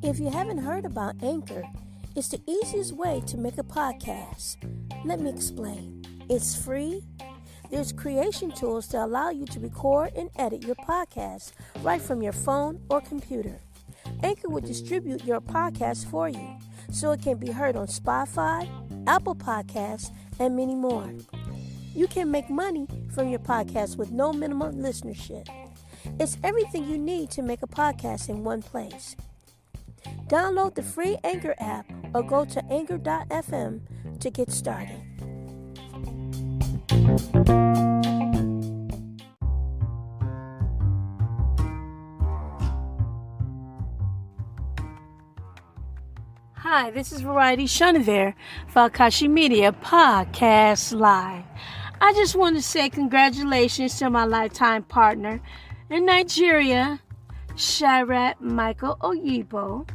If you haven't heard about Anchor, it's the easiest way to make a podcast. Let me explain. It's free. There's creation tools that allow you to record and edit your podcast right from your phone or computer. Anchor will distribute your podcast for you so it can be heard on Spotify, Apple Podcasts, and many more. You can make money from your podcast with no minimum listenership. It's everything you need to make a podcast in one place. Download the free Anchor app or go to anchor.fm to get started. Hi, this is Variety Shadrack for Akashimedia Podcast Live. I just want to say congratulations to my lifetime partner in Nigeria, Shadrack Michael Oyibo,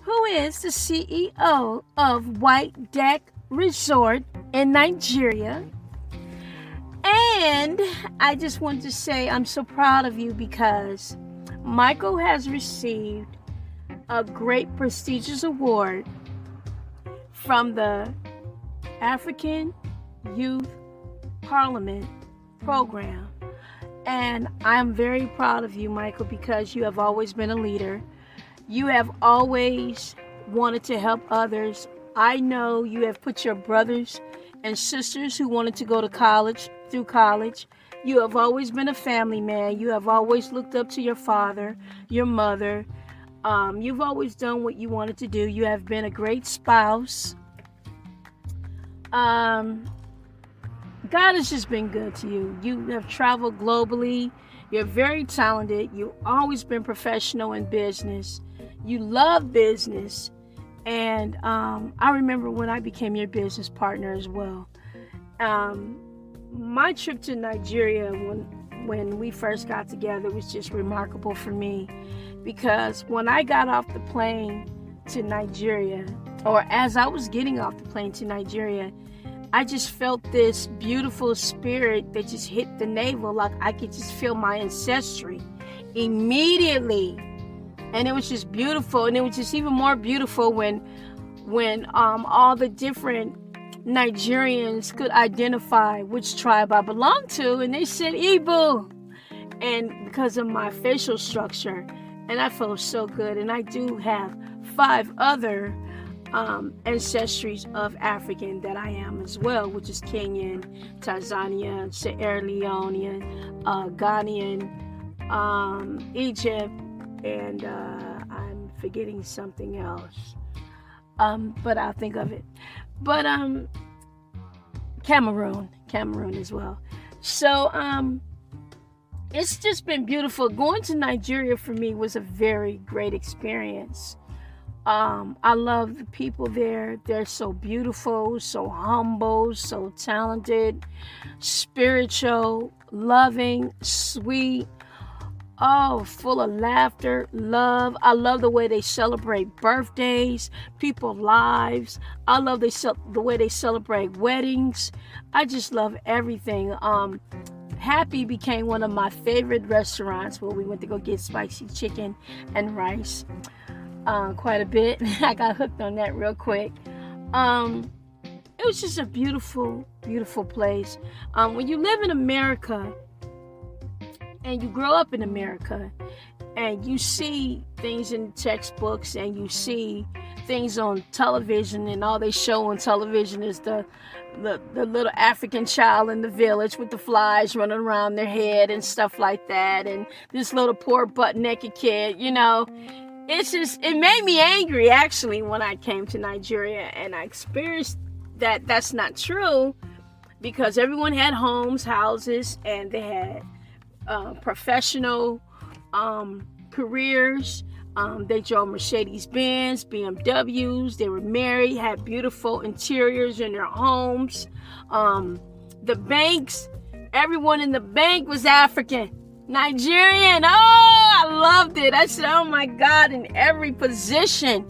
who is the CEO of White Deck Resort in Nigeria. And I just want to say I'm so proud of you because Michael has received a great prestigious award from the African Youth Parliament program. And I'm very proud of you, Michael, because you have always been a leader. You have always wanted to help others. I know you have put your brothers and sisters who wanted to go to college through college. You have always been a family man. You have always looked up to your father, your mother. You've always done what you wanted to do. You have been a great spouse. God has just been good to you. You have traveled globally. You're very talented. You've always been professional in business. You love business. And I remember when I became your business partner as well. My trip to Nigeria when we first got together was just remarkable for me. Because when I got off the plane to Nigeria, or as I was getting off the plane to Nigeria, I just felt this beautiful spirit that just hit the navel. Like I could just feel my ancestry immediately. And it was just beautiful. And it was just even more beautiful when all the different Nigerians could identify which tribe I belonged to. And they said Oyibo. And because of my facial structure. And I felt so good. And I do have 5 other ancestries of African that I am as well, which is Kenyan, Tanzania, Sierra Leone, Ghanaian, Egypt, and I'm forgetting something else. But I'll think of it. But Cameroon as well. So it's just been beautiful. Going to Nigeria for me was a very great experience. I love the people there. They're so beautiful, so humble, so talented, spiritual, loving, sweet, full of laughter, love. I love the way they celebrate birthdays, people's lives. I love the way they celebrate weddings. I just love everything. Happy became one of my favorite restaurants where we went to go get spicy chicken and rice. Quite a bit. I got hooked on that real quick. It was just a beautiful, beautiful place. When you live in America and you grow up in America and you see things in textbooks and you see things on television and all they show on television is the little African child in the village with the flies running around their head and stuff like that, and this little poor butt-naked kid, it made me angry actually when I came to Nigeria and I experienced that that's not true, because everyone had houses, and they had professional careers. They drove Mercedes-Benz, BMWs. They were married, had beautiful interiors in their homes. The banks, everyone in the bank was African, Nigerian. I loved it. I said, oh my God, in every position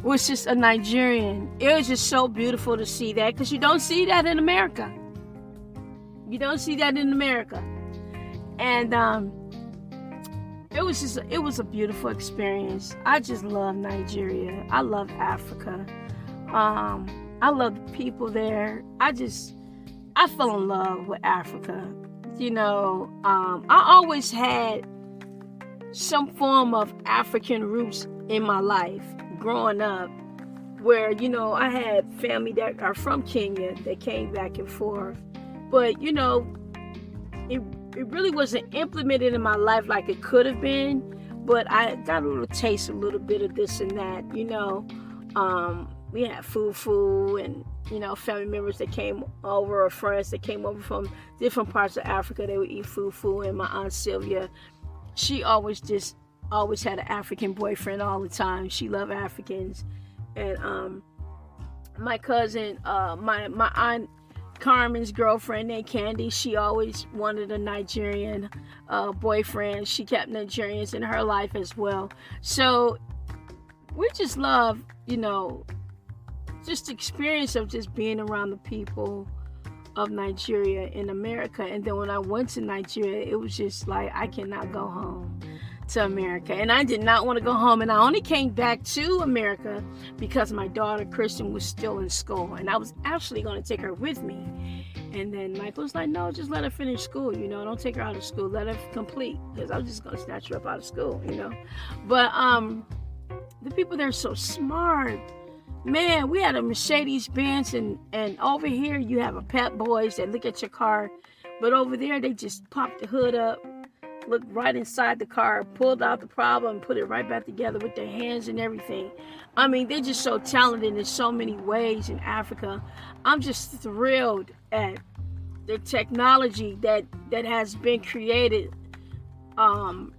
was just a Nigerian. It was just so beautiful to see that, because you don't see that in America. You don't see that in America. And it was a beautiful experience. I just love Nigeria. I love Africa. I love the people there. I fell in love with Africa. I always had some form of African roots in my life growing up, where I had family that are from Kenya that came back and forth, but it really wasn't implemented in my life like it could have been. But I got a little taste, a little bit of this and that. We had fufu and family members that came over, or friends that came over from different parts of Africa. They would eat fufu. And my aunt Sylvia, she always had an African boyfriend all the time. She loved Africans. And my cousin, my aunt Carmen's girlfriend named Candy, she always wanted a Nigerian boyfriend. She kept Nigerians in her life as well. So we just love, just the experience of just being around the people of Nigeria in America. And then when I went to Nigeria, it was just like, I cannot go home to America. And I did not want to go home. And I only came back to America because my daughter Kristen was still in school, and I was actually going to take her with me. And then Michael was like, no, just let her finish school, don't take her out of school, let her complete, because I was just going to snatch her up out of school, But the people there are so smart. Man, we had a Mercedes Benz, and over here you have a Pep Boys that look at your car, but over there they just pop the hood up, look right inside the car, pulled out the problem, and put it right back together with their hands and everything. I mean, they're just so talented in so many ways in Africa. I'm just thrilled at the technology that has been created from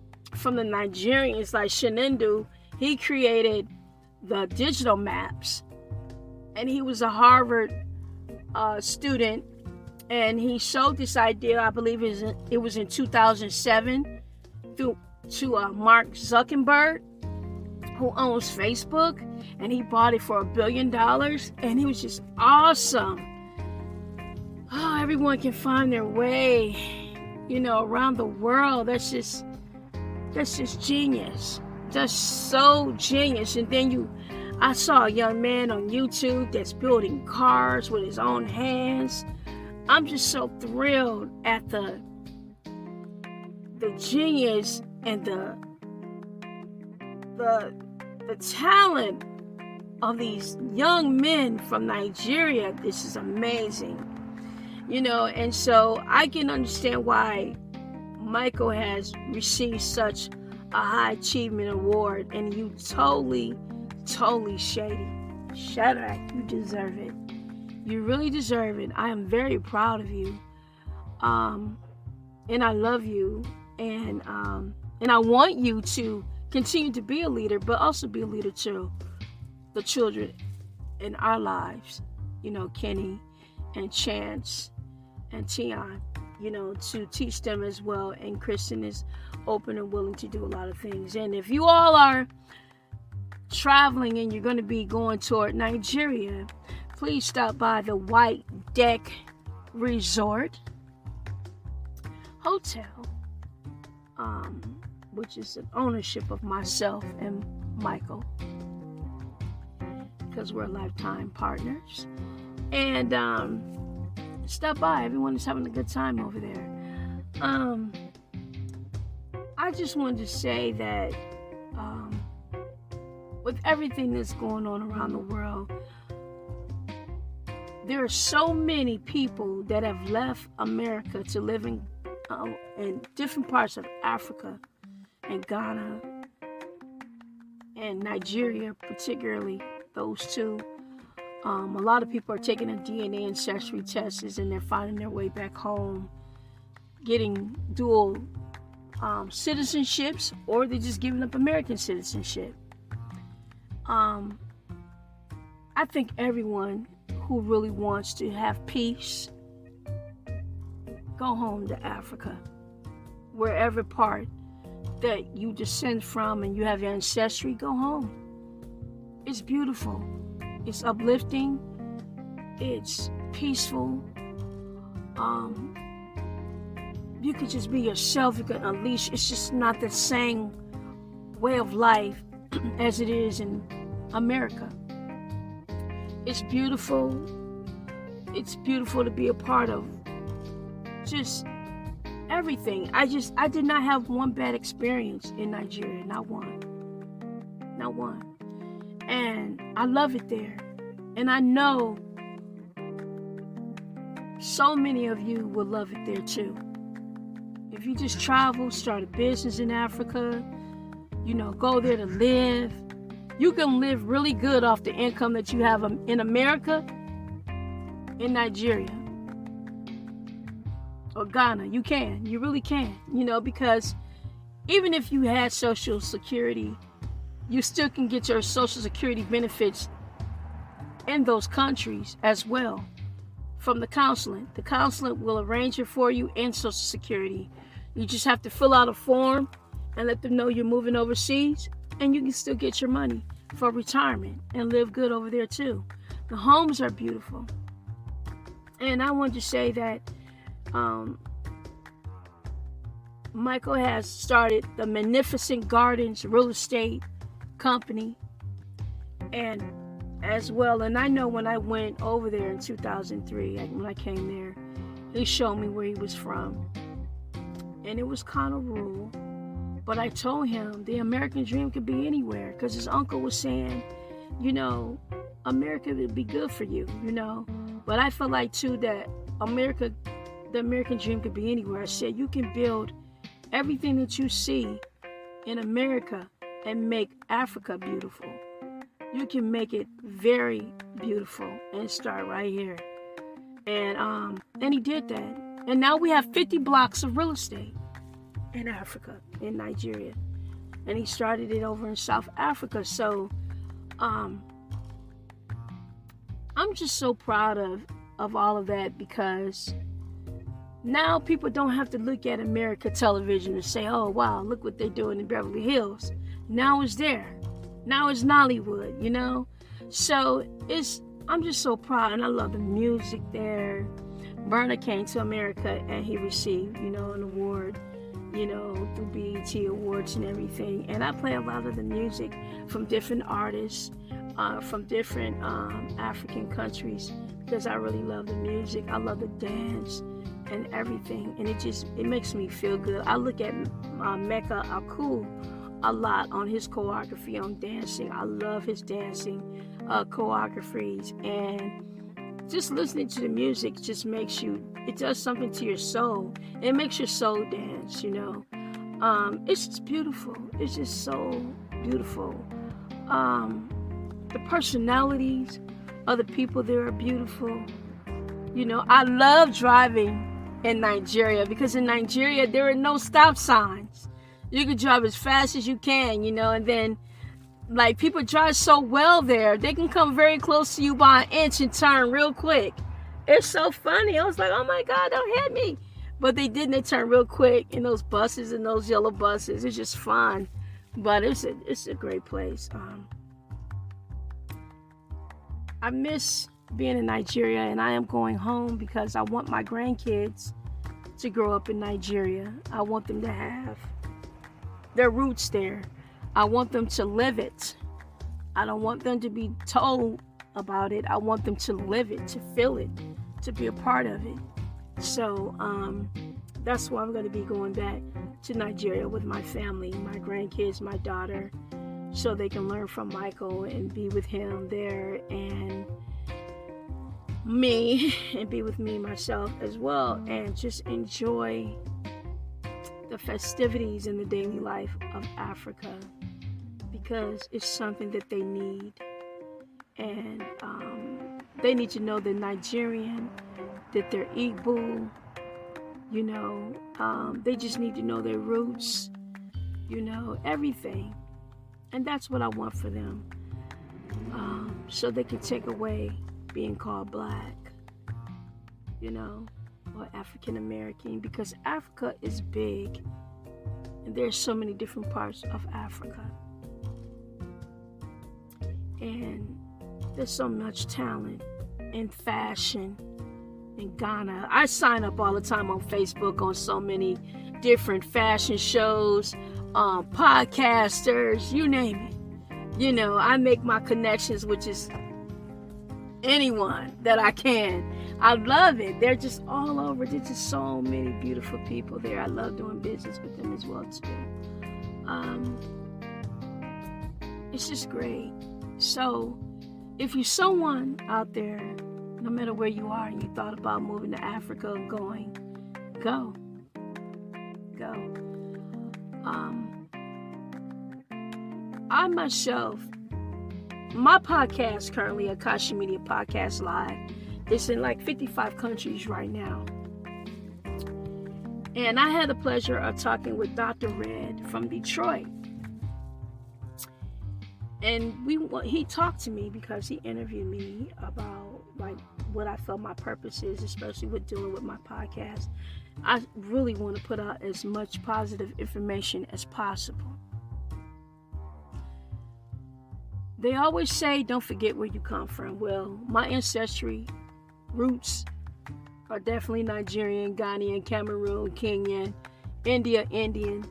the Nigerians. Like Shenendu, he created the digital maps, and he was a Harvard student, and he showed this idea, I believe it was in 2007, to Mark Zuckerberg, who owns Facebook, and he bought it for $1 billion, and it was just awesome. Oh, everyone can find their way, around the world. That's just genius. Just so genius. And then I saw a young man on YouTube that's building cars with his own hands. I'm just so thrilled at the genius and the talent of these young men from Nigeria. This is amazing. And so I can understand why Michael has received such a high achievement award, and you totally shady. Shadrack, you deserve it. You really deserve it. I am very proud of you. And I love you. And I want you to continue to be a leader, but also be a leader to the children in our lives. Kenny and Chance and Tion, to teach them as well. And Kristen is open and willing to do a lot of things. And if you all are traveling and you're going to be going toward Nigeria, please stop by the White Deck Resort Hotel, which is an ownership of myself and Michael, because we're lifetime partners. And stop by. Everyone is having a good time over there. I just wanted to say that with everything that's going on around the world, there are so many people that have left America to live in different parts of Africa and Ghana and Nigeria, particularly those two. A lot of people are taking a DNA ancestry tests, and they're finding their way back home, getting dual citizenships, or they're just giving up American citizenship. I think everyone who really wants to have peace, go home to Africa. Wherever part that you descend from and you have your ancestry, go home. It's beautiful. It's uplifting. It's peaceful. you could just be yourself. You can unleash. It's just not the same way of life as it is in America. It's beautiful. It's beautiful to be a part of. Just everything. I did not have one bad experience in Nigeria. Not one. Not one. And I love it there. And I know so many of you will love it there too. If you just travel, start a business in Africa, go there to live, you can live really good off the income that you have in America, in Nigeria, or Ghana. You really can, because even if you had Social Security, you still can get your Social Security benefits in those countries as well from the consulate. The consulate will arrange it for you in Social Security. You just have to fill out a form and let them know you're moving overseas, and you can still get your money for retirement and live good over there too. The homes are beautiful. And I want to say that Michael has started the Magnificent Gardens real estate company, and as well. And I know when I went over there in 2003, when I came there, he showed me where he was from, and it was kind of rural. But I told him the American dream could be anywhere, because his uncle was saying, America would be good for you, But I felt like too that the American dream could be anywhere. I said you can build everything that you see in America and make Africa beautiful. You can make it very beautiful and start right here. And he did that. And now we have 50 blocks of real estate in Africa, in Nigeria. And he started it over in South Africa. So I'm just so proud of all of that, because now people don't have to look at America television and say, oh, wow, look what they're doing in Beverly Hills. Now it's there. Now it's Nollywood, So I'm just so proud, and I love the music there. Burner came to America and he received, an award, through BET Awards and everything. And I play a lot of the music from different artists, from different African countries, because I really love the music. I love the dance and everything, and it makes me feel good. I look at Mecca Aku a lot on his choreography on dancing. I love his dancing choreographies, and just listening to the music just it does something to your soul. It makes your soul dance, It's just beautiful. It's just so beautiful. The personalities of the people there are beautiful. I love driving in Nigeria, because in Nigeria there are no stop signs. You can drive as fast as you can, and then people drive so well there, they can come very close to you by an inch and turn real quick. It's so funny. I was like, oh my God, don't hit me. But they didn't. They turn real quick in those buses, and those yellow buses. It's just fun. But it's a great place. I miss being in Nigeria, and I am going home because I want my grandkids to grow up in Nigeria. I want them to have their roots there. I want them to live it. I don't want them to be told about it. I want them to live it, to feel it, to be a part of it. So that's why I'm going to be going back to Nigeria with my family, my grandkids, my daughter, so they can learn from Michael and be with him there, and me, and be with me myself as well, and just enjoy the festivities in the daily life of Africa, because it's something that they need. And they need to know the Nigerian, that they're Igbo, they just need to know their roots, everything. And that's what I want for them, so they can take away being called black, or African American, because Africa is big, and there's so many different parts of Africa, and there's so much talent in fashion, in Ghana. I sign up all the time on Facebook on so many different fashion shows, podcasters, you name it. You know, I make my connections with just anyone that I can. I love it. They're just all over. There's just so many beautiful people there. I love doing business with them as well too. It's just great. So if you're someone out there, no matter where you are, and you thought about moving to Africa and going, go. I myself, my podcast currently, Akashimedia Podcast Live, it's in like 55 countries right now. And I had the pleasure of talking with Dr. Red from Detroit. And he talked to me because he interviewed me about like what I felt my purpose is, especially with dealing with my podcast. I really want to put out as much positive information as possible. They always say, don't forget where you come from. Well, my ancestry roots are definitely Nigerian, Ghanaian, Cameroon, Kenyan, India, Indian,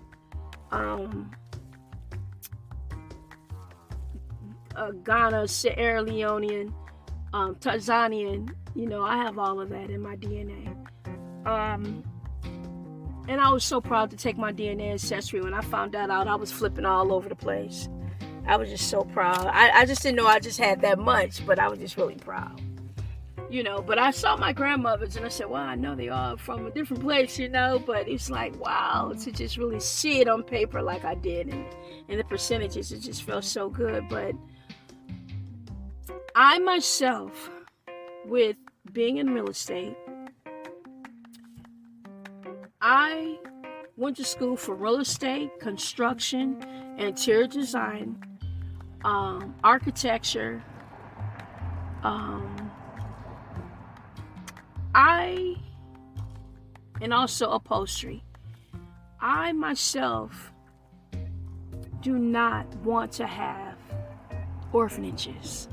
Ghana, Sierra Leonean, Tanzanian. You know, I have all of that in my DNA. And I was so proud to take my DNA ancestry. When I found that out, I was flipping all over the place. I was just so proud. I just didn't know I just had that much, but I was just really proud. You know, but I saw my grandmothers and I said, well, I know they are from a different place, you know, but it's like, wow, to just really see it on paper like I did, and the percentages, it just felt so good. But I myself, with being in real estate, I went to school for real estate, construction, interior design, architecture, and also upholstery. I myself do not want to have orphanages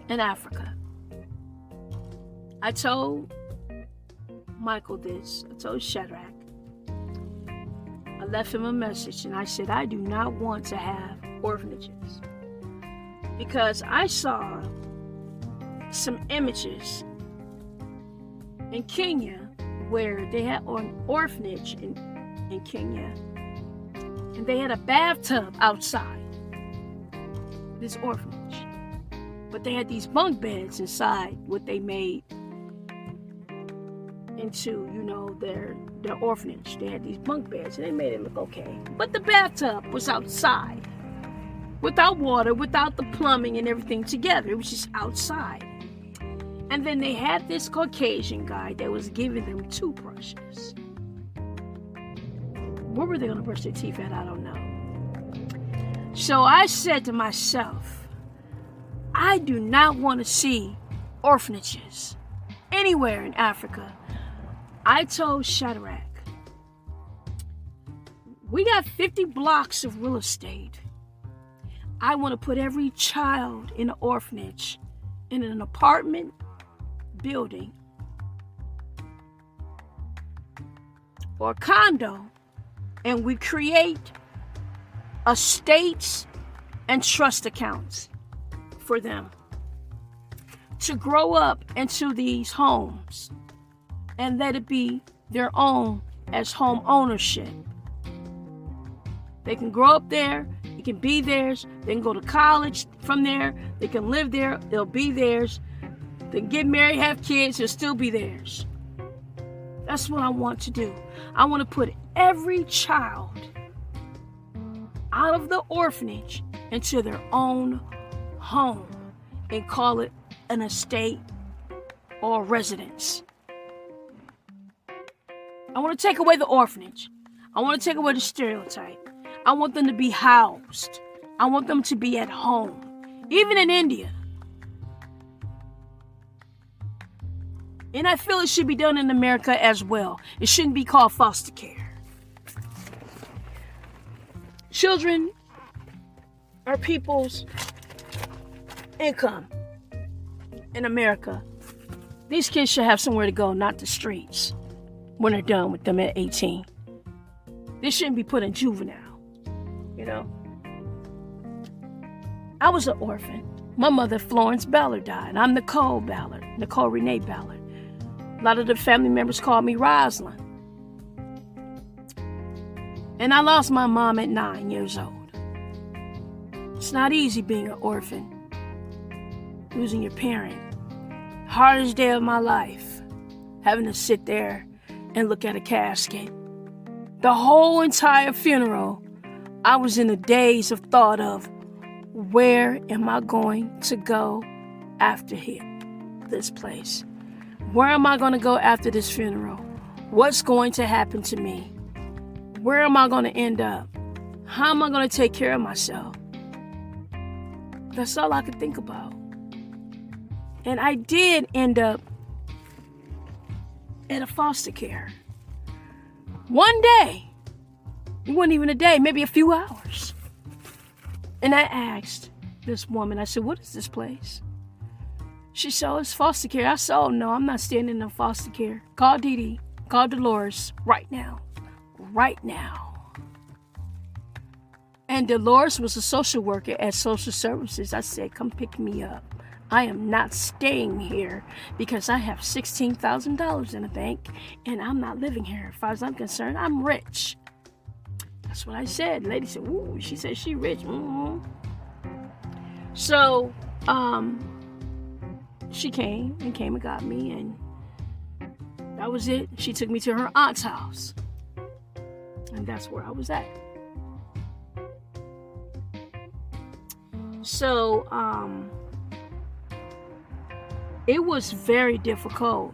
in Africa. I told Michael this. I told Shadrack. I left him a message and I said, I do not want to have orphanages, because I saw some images in Kenya where they had an orphanage in Kenya, and they had a bathtub outside this orphanage, but they had these bunk beds inside what they made into, you know, their orphanage. They had these bunk beds and they made it look okay, but the bathtub was outside, without water, without the plumbing and everything together. It was just outside. And then they had this Caucasian guy that was giving them toothbrushes. Where were they going to brush their teeth at? I don't know. So I said to myself, I do not want to see orphanages anywhere in Africa. I told Shadrack, we got 50 blocks of real estate. I want to put every child in an orphanage in an apartment building or a condo, and we create estates and trust accounts for them to grow up into these homes and let it be their own as home ownership. They can grow up there, it can be theirs, they can go to college from there, they can live there, they'll be theirs, they can get married, have kids, it'll still be theirs. That's what I want to do. I want to put every child out of the orphanage into their own home and call it an estate or a residence. I want to take away the orphanage. I want to take away the stereotype. I want them to be housed. I want them to be at home. Even in India. And I feel it should be done in America as well. It shouldn't be called foster care. Children are people's income in America. These kids should have somewhere to go, not the streets, when they're done with them at 18. They shouldn't be put in juvenile, you know. I was an orphan. My mother, Florence Ballard, died. I'm Nicole Ballard, Nicole Renee Ballard. A lot of the family members called me Rosalind. And I lost my mom at 9 years old. It's not easy being an orphan, losing your parent. Hardest day of my life, having to sit there and look at a casket. The whole entire funeral, I was in a daze of thought of, where am I going to go after this place? Where am I going to go after this funeral? What's going to happen to me? Where am I going to end up? How am I going to take care of myself? That's all I could think about. And I did end up at a foster care. One day, it wasn't even a day, maybe a few hours. And I asked this woman, I said, what is this place? She said, oh, it's foster care. I said, oh, no, I'm not staying in no foster care. Call Dee Dee, call Dolores right now. Right now. And Dolores was a social worker at social services. I said, come pick me up. I am not staying here because I have $16,000 in the bank and I'm not living here. As far as I'm concerned, I'm rich. That's what I said. The lady said, ooh, she said she rich. Mm-hmm. So, she came and got me, and that was it. She took me to her aunt's house. And that's where I was at. So, it was very difficult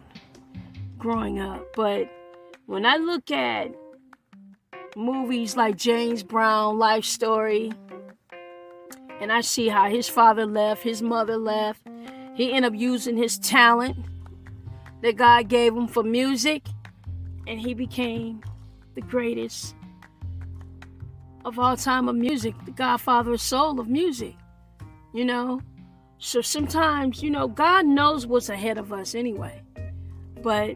growing up. But when I look at movies like James Brown, Life Story, and I see how his father left, his mother left, he ended up using his talent that God gave him for music, and he became the greatest of all time of music, the godfather of soul of music, you know. So sometimes, you know, God knows what's ahead of us anyway, but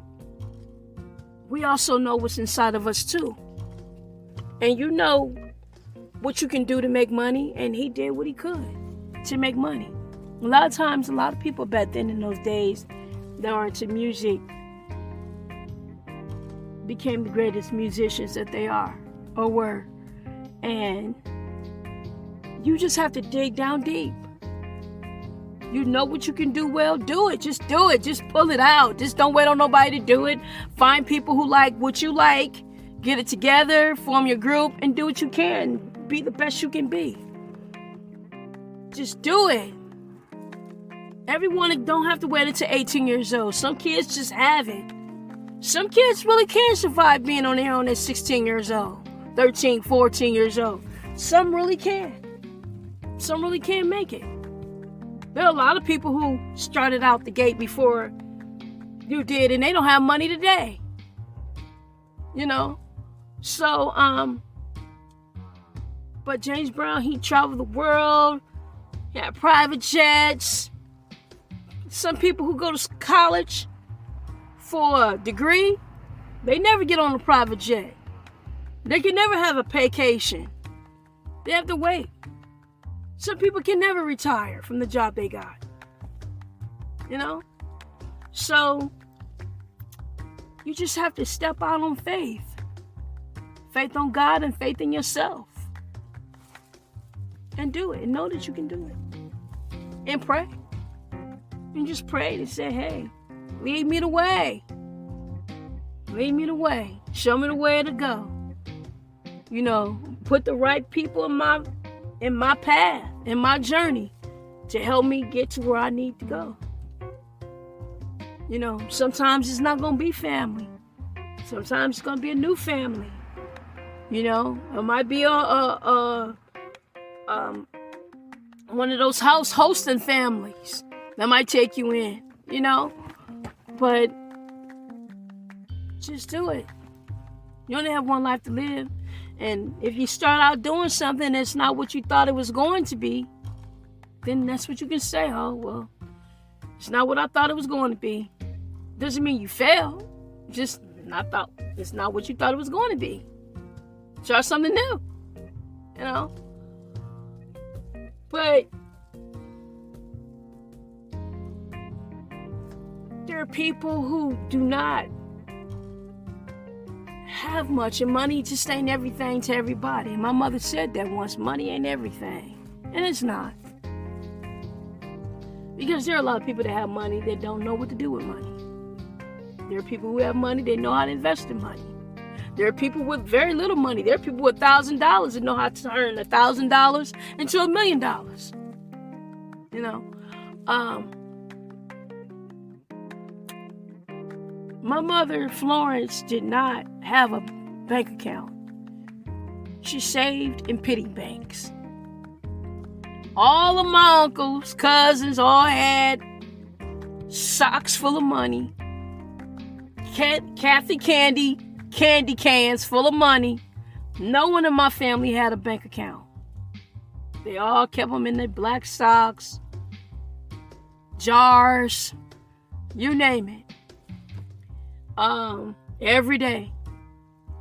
we also know what's inside of us too. And you know what you can do to make money, and he did what he could to make money. A lot of times, a lot of people back then in those days that were into music became the greatest musicians that they are or were. And you just have to dig down deep. You know what you can do well, do it. Just do it. Just pull it out. Just don't wait on nobody to do it. Find people who like what you like. Get it together, form your group, and do what you can. Be the best you can be. Just do it. Everyone don't have to wait until 18 years old. Some kids just have it. Some kids really can survive being on their own at 16 years old, 13, 14 years old. Some really can. Some really can't make it. There are a lot of people who started out the gate before you did, and they don't have money today. You know? So, but James Brown, he traveled the world. He had private jets. Some people who go to college for a degree, they never get on a private jet. They can never have a vacation. They have to wait. Some people can never retire from the job they got. You know? So, you just have to step out on faith. Faith on God and faith in yourself. And do it. And know that you can do it. And pray. And just pray and say, hey, lead me the way. Lead me the way. Show me the way to go. You know, put the right people in my path, in my journey, to help me get to where I need to go. You know, sometimes it's not going to be family. Sometimes it's going to be a new family. You know, it might be one of those house hosting families that might take you in, you know. But just do it. You only have one life to live. And if you start out doing something that's not what you thought it was going to be, then that's what you can say. Oh, well, it's not what I thought it was going to be. Doesn't mean you fail. Just it's not what you thought it was going to be. Try something new. You know? But there are people who do not have much, and money just ain't everything to everybody. My mother said that once, money ain't everything. And it's not. Because there are a lot of people that have money that don't know what to do with money. There are people who have money, they know how to invest in money. There are people with very little money. There are people with $1,000 that know how to turn $1,000 into $1 million. You know? My mother, Florence, did not have a bank account. She saved in piggy banks. All of my uncles, cousins, all had socks full of money. Kathy candy cans full of money. No one in my family had a bank account. They all kept them in their black socks, jars, you name it. Every day.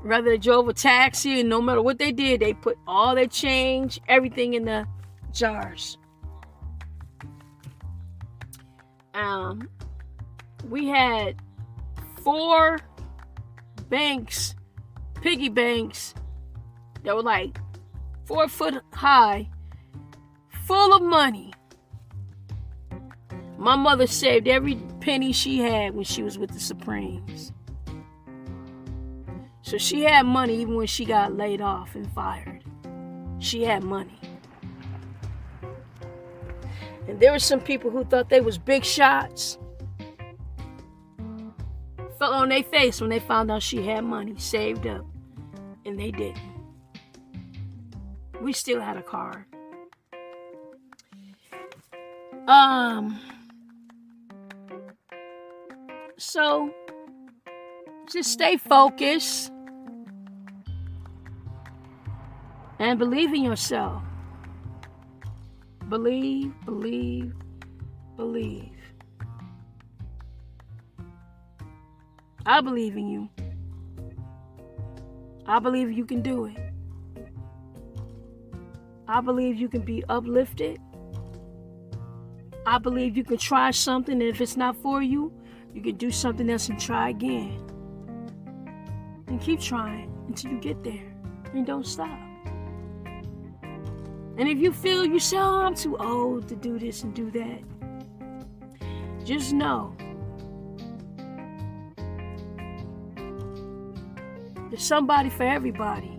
Whether they drove a taxi, and no matter what they did, they put all their change, everything in the jars. We had 4 banks, piggy banks, that were like 4 foot high, full of money. My mother saved every penny she had when she was with the Supremes. So she had money even when she got laid off and fired. She had money. And there were some people who thought they was big shots. Fell on their face when they found out she had money saved up. And they didn't. We still had a car. So just stay focused and believe in yourself. Believe. I believe in you. I believe you can do it. I believe you can be uplifted. I believe you can try something, and if it's not for you, you can do something else and try again. And keep trying until you get there. And don't stop. And if you feel you say, oh, I'm too old to do this and do that, just know there's somebody for everybody.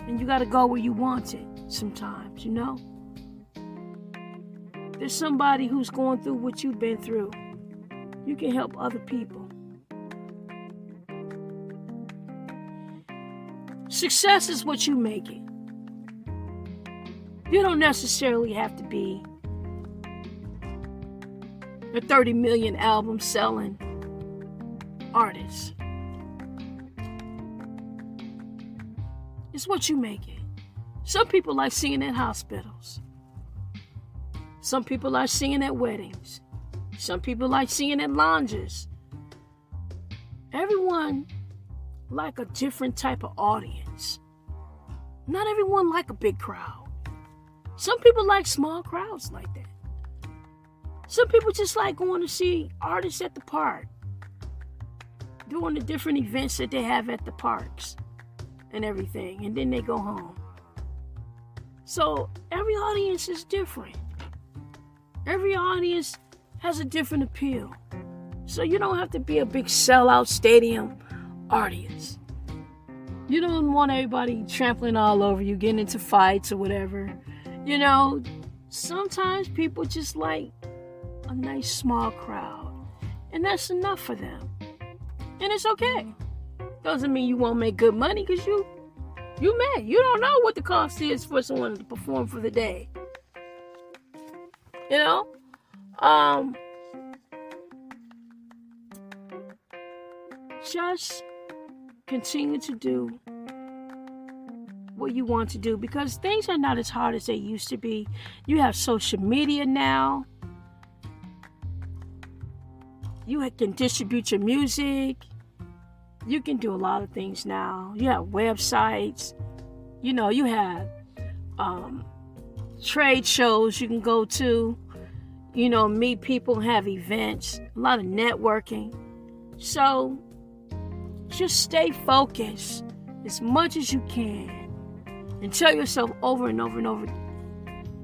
And you got to go where you want it sometimes, you know? There's somebody who's going through what you've been through. You can help other people. Success is what you make it. You don't necessarily have to be a 30 million album selling artist. It's what you make it. Some people like singing at hospitals. Some people like singing at weddings. Some people like singing at lounges. Everyone like a different type of audience. Not everyone like a big crowd. Some people like small crowds like that. Some people just like going to see artists at the park, doing the different events that they have at the parks and everything, and then they go home. So every audience is different. Every audience has a different appeal. So you don't have to be a big sellout stadium audience. You don't want everybody trampling all over you, getting into fights or whatever. You know, sometimes people just like a nice small crowd. And that's enough for them. And it's okay. Doesn't mean you won't make good money, because you may. You don't know what the cost is for someone to perform for the day. You know? Just continue to do what you want to do, because things are not as hard as they used to be. You have social media now. You can distribute your music. You can do a lot of things now. You have websites. You have trade shows you can go to. Meet people, have events, a lot of networking. So just stay focused as much as you can and tell yourself over and over and over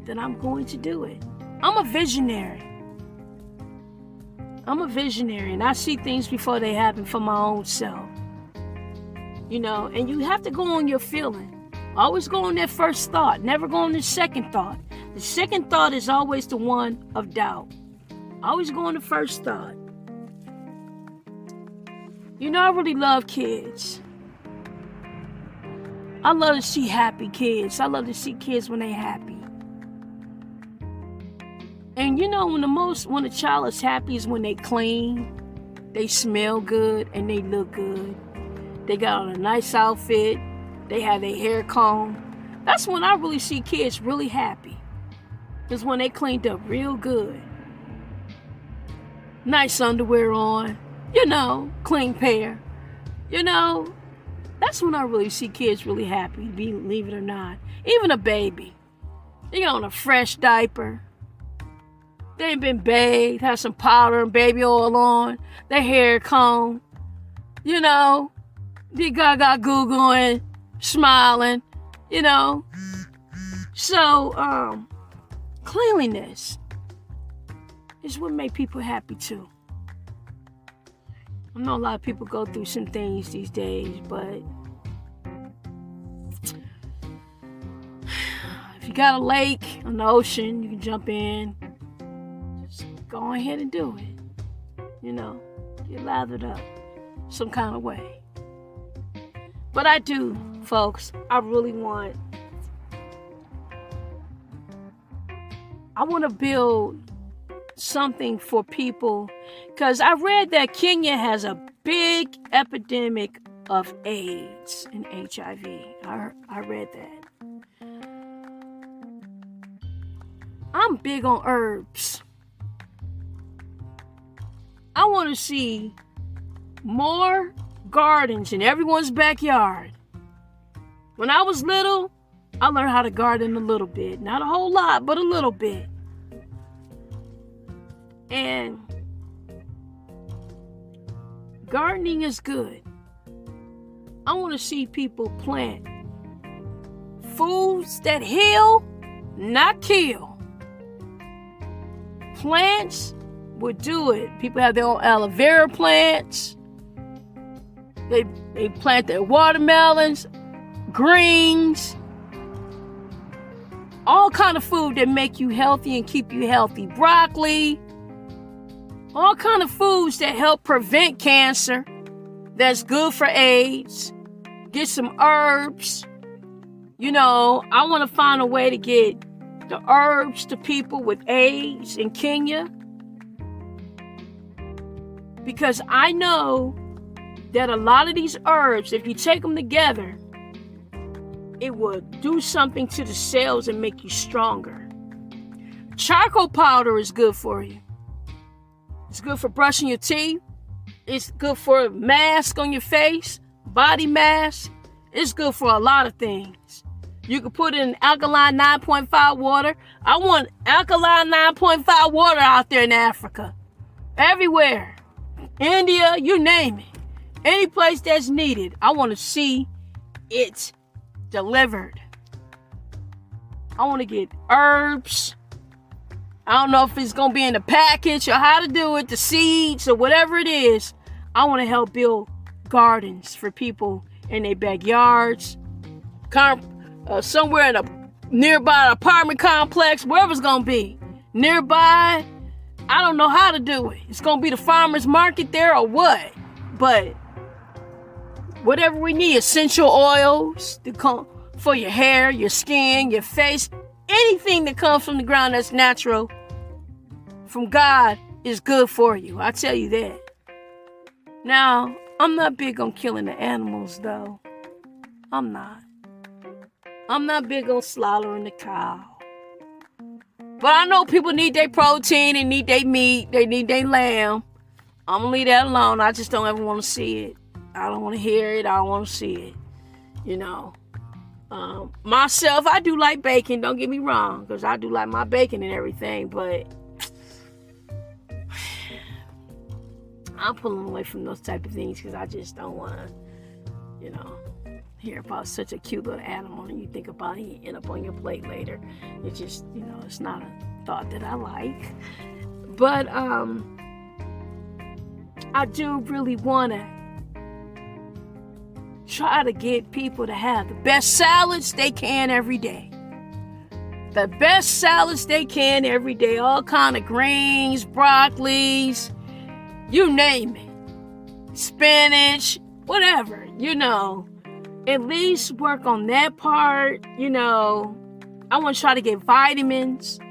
that I'm going to do it. I'm a visionary. And I see things before they happen for my own self. And you have to go on your feeling. Always go on that first thought, never go on the second thought. The second thought is always the one of doubt. Always go on the first thought. I really love kids. I love to see happy kids. I love to see kids when they're happy. And when a child is happy is when they clean, they smell good, and they look good. They got on a nice outfit. They have their hair combed. That's when I really see kids really happy. Is when they cleaned up real good. Nice underwear on. Clean pair. That's when I really see kids really happy, believe it or not. Even a baby. They got on a fresh diaper. They ain't been bathed, have some powder and baby oil on, their hair combed. They gaga goo going, smiling, So, cleanliness is what make people happy too. I know a lot of people go through some things these days, but if you got a lake, an ocean, you can jump in. Just go ahead and do it. Get lathered up some kind of way. But I do, folks, I want to build something for people, because I read that Kenya has a big epidemic of AIDS and HIV. I read that. I'm big on herbs. I want to see more gardens in everyone's backyard. When I was little, I learned how to garden a little bit. Not a whole lot, but a little bit. And gardening is good. I want to see people plant foods that heal, not kill. Plants would do it. People have their own aloe vera plants. They plant their watermelons, greens, all kind of food that make you healthy and keep you healthy. Broccoli, all kind of foods that help prevent cancer, that's good for AIDS. Get some herbs. I want to find a way to get the herbs to people with AIDS in Kenya, because I know that a lot of these herbs, if you take them together, it will do something to the cells and make you stronger. Charcoal powder is good for you. It's good for brushing your teeth. It's good for a mask on your face, body mask. It's good for a lot of things. You can put it in alkaline 9.5 water. I want alkaline 9.5 water out there in Africa. Everywhere. India, you name it. Any place that's needed, I want to see it delivered. I want to get herbs. I don't know if it's going to be in the package or how to do it, the seeds or whatever it is. I want to help build gardens for people in their backyards, somewhere in a nearby apartment complex, wherever it's going to be. Nearby, I don't know how to do it. It's going to be the farmer's market there or what. But whatever we need, essential oils to come for your hair, your skin, your face, anything that comes from the ground that's natural from God is good for you. I tell you that. Now, I'm not big on killing the animals, though. I'm not. I'm not big on slaughtering the cow. But I know people need their protein, they need their meat, they need their lamb. I'm going to leave that alone. I just don't ever want to see it. I don't want to hear it. I don't want to see it. You know. Myself, I do like bacon. Don't get me wrong. Because I do like my bacon and everything. But I'm pulling away from those type of things because I just don't want to, you know, hear about such a cute little animal and you think about it and you end up on your plate later. It just, you know, it's not a thought that I like. But I do really want to try to get people to have the best salads they can every day. The best salads they can every day. All kind of greens, broccolis, you name it. Spinach, whatever, you know. At least work on that part, you know. I want to try to get vitamins,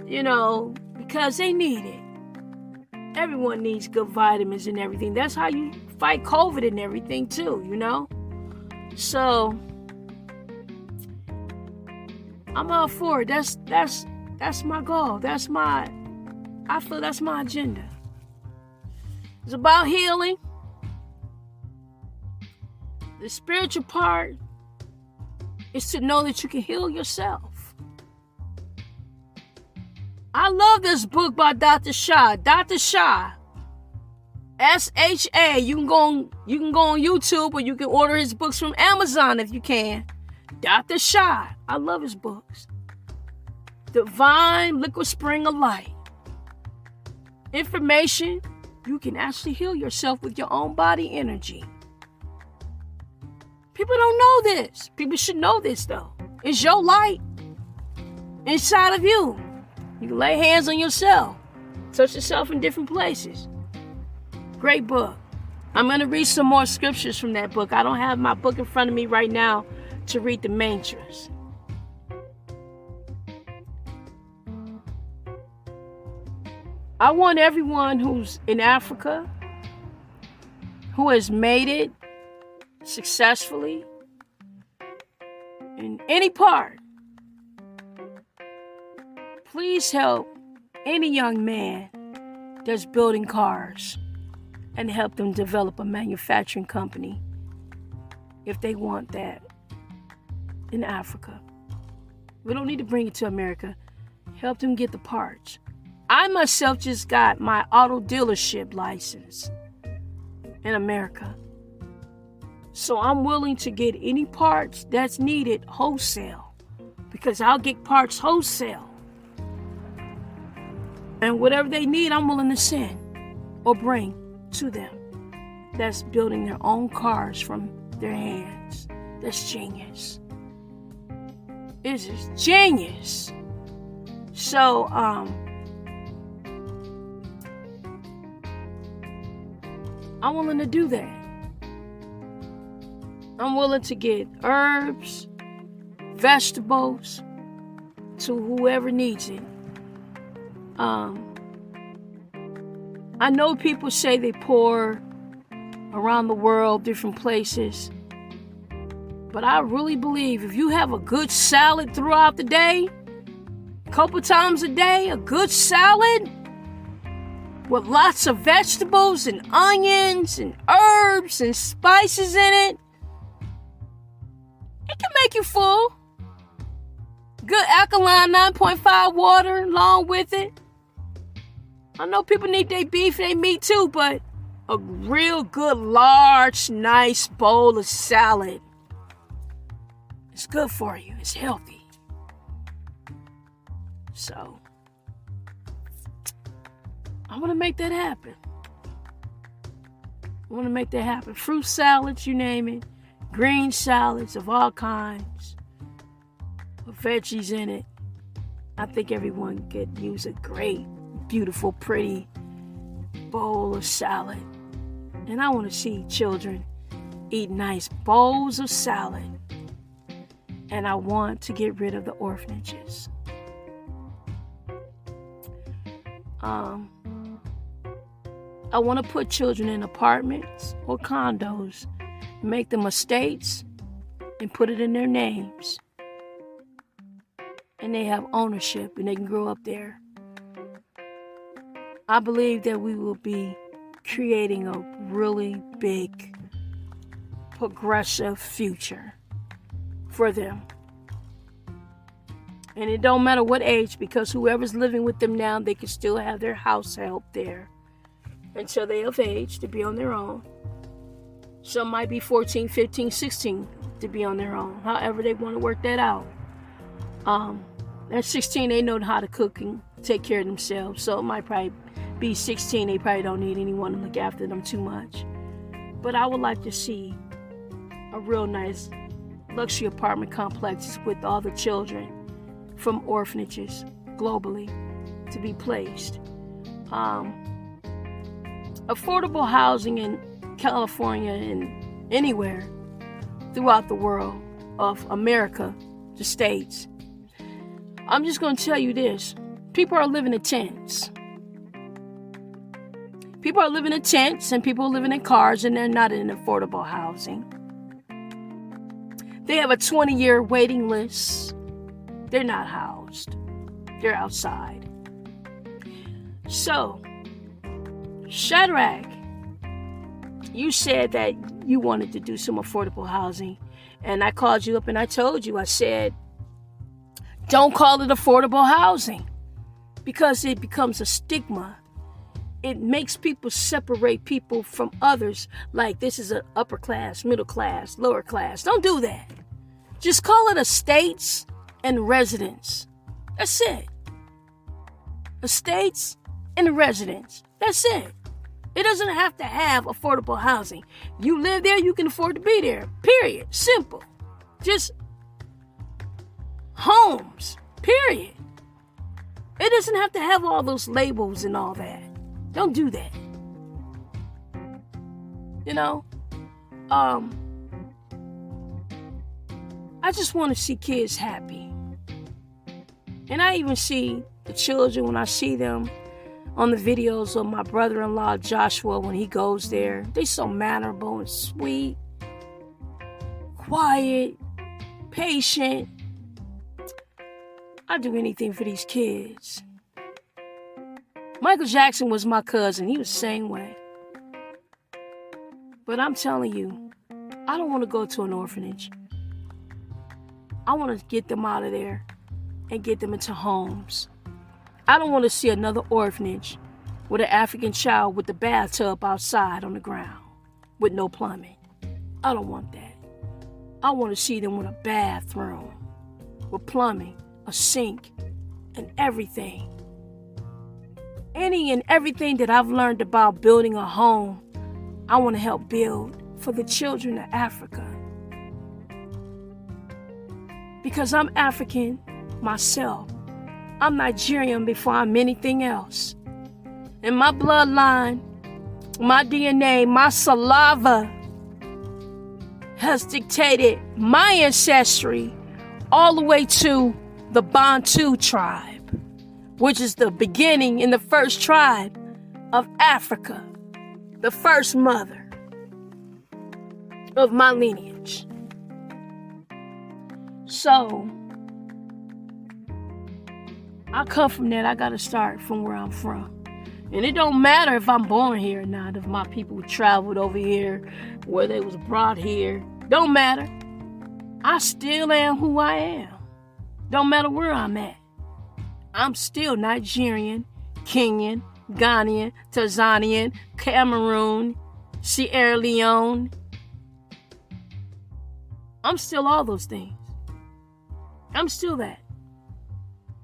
you know, because they need it. Everyone needs good vitamins and everything. That's how you fight COVID and everything too, you know. So I'm all for it. That's my goal. I feel that's my agenda. It's about healing. The spiritual part is to know that you can heal yourself. I love this book by Dr. Shah. Dr. Shah. S-H-A. You can go on YouTube or you can order his books from Amazon if you can. Dr. Shah. I love his books. Divine Liquid Spring of Light. Information. You can actually heal yourself with your own body energy. People don't know this. People should know this though. It's your light inside of you. You can lay hands on yourself. Touch yourself in different places. Great book. I'm going to read some more scriptures from that book. I don't have my book in front of me right now to read the mantras. I want everyone who's in Africa, who has made it successfully in any part, please help any young man that's building cars and help them develop a manufacturing company if they want that in Africa. We don't need to bring it to America. Help them get the parts. I myself just got my auto dealership license in America. So I'm willing to get any parts that's needed wholesale because I'll get parts wholesale. And whatever they need, I'm willing to send or bring to them. That's building their own cars from their hands. That's genius. It's just genius. So, I'm willing to do that. I'm willing to get herbs, vegetables to whoever needs it. I know people say they pour around the world, different places. But I really believe if you have a good salad throughout the day, a couple times a day, a good salad with lots of vegetables and onions and herbs and spices in it, it can make you full. Good alkaline 9.5 water along with it. I know people need their beef and their meat too, but a real good, large, nice bowl of salad. It's good for you. It's healthy. So, I want to make that happen. Fruit salads, you name it. Green salads of all kinds. With veggies in it. I think everyone could use a great, beautiful, pretty bowl of salad. And I want to see children eat nice bowls of salad. And I want to get rid of the orphanages. I want to put children in apartments or condos, make them estates, and put it in their names. And they have ownership and they can grow up there. I believe that we will be creating a really big, progressive future for them. And it don't matter what age, because whoever's living with them now, they can still have their house help there until they have age to be on their own. Some might be 14, 15, 16 to be on their own. However they want to work that out. At 16, they know how to cook and take care of themselves. So it might probably be 16, they probably don't need anyone to look after them too much. But I would like to see a real nice luxury apartment complexes with all the children from orphanages globally to be placed. Affordable housing in California and anywhere throughout the world of America, the States. I'm just going to tell you this. People are living in tents. People are living in tents and people are living in cars, and they're not in affordable housing. They have a 20-year waiting list. They're not housed. They're outside. So, Shadrack, you said that you wanted to do some affordable housing. And I called you up and I told you, I said, don't call it affordable housing, because it becomes a stigma. It makes people separate people from others, like this is an upper class, middle class, lower class. Don't do that. Just call it estates and residence. That's it. Estates and residence. That's it. It doesn't have to have affordable housing. You live there, you can afford to be there. Period. Simple. Just homes. Period. It doesn't have to have all those labels and all that. Don't do that. You know? I just want to see kids happy. And I even see the children when I see them on the videos of my brother-in-law Joshua when he goes there. They so mannerable and sweet, quiet, patient. I'd do anything for these kids. Michael Jackson was my cousin. He was the same way. But I'm telling you, I don't want to go to an orphanage. I want to get them out of there and get them into homes. I don't want to see another orphanage with an African child with the bathtub outside on the ground with no plumbing. I don't want that. I want to see them with a bathroom with plumbing, a sink, and everything. Any and everything that I've learned about building a home, I want to help build for the children of Africa. Because I'm African myself. I'm Nigerian before I'm anything else. And my bloodline, my DNA, my saliva has dictated my ancestry all the way to the Bantu tribe, which is the beginning and the first tribe of Africa, the first mother of my lineage. So, I come from that. I got to start from where I'm from. And it don't matter if I'm born here or not, if my people traveled over here, where they was brought here. Don't matter. I still am who I am. Don't matter where I'm at. I'm still Nigerian, Kenyan, Ghanaian, Tanzanian, Cameroon, Sierra Leone. I'm still all those things. I'm still that.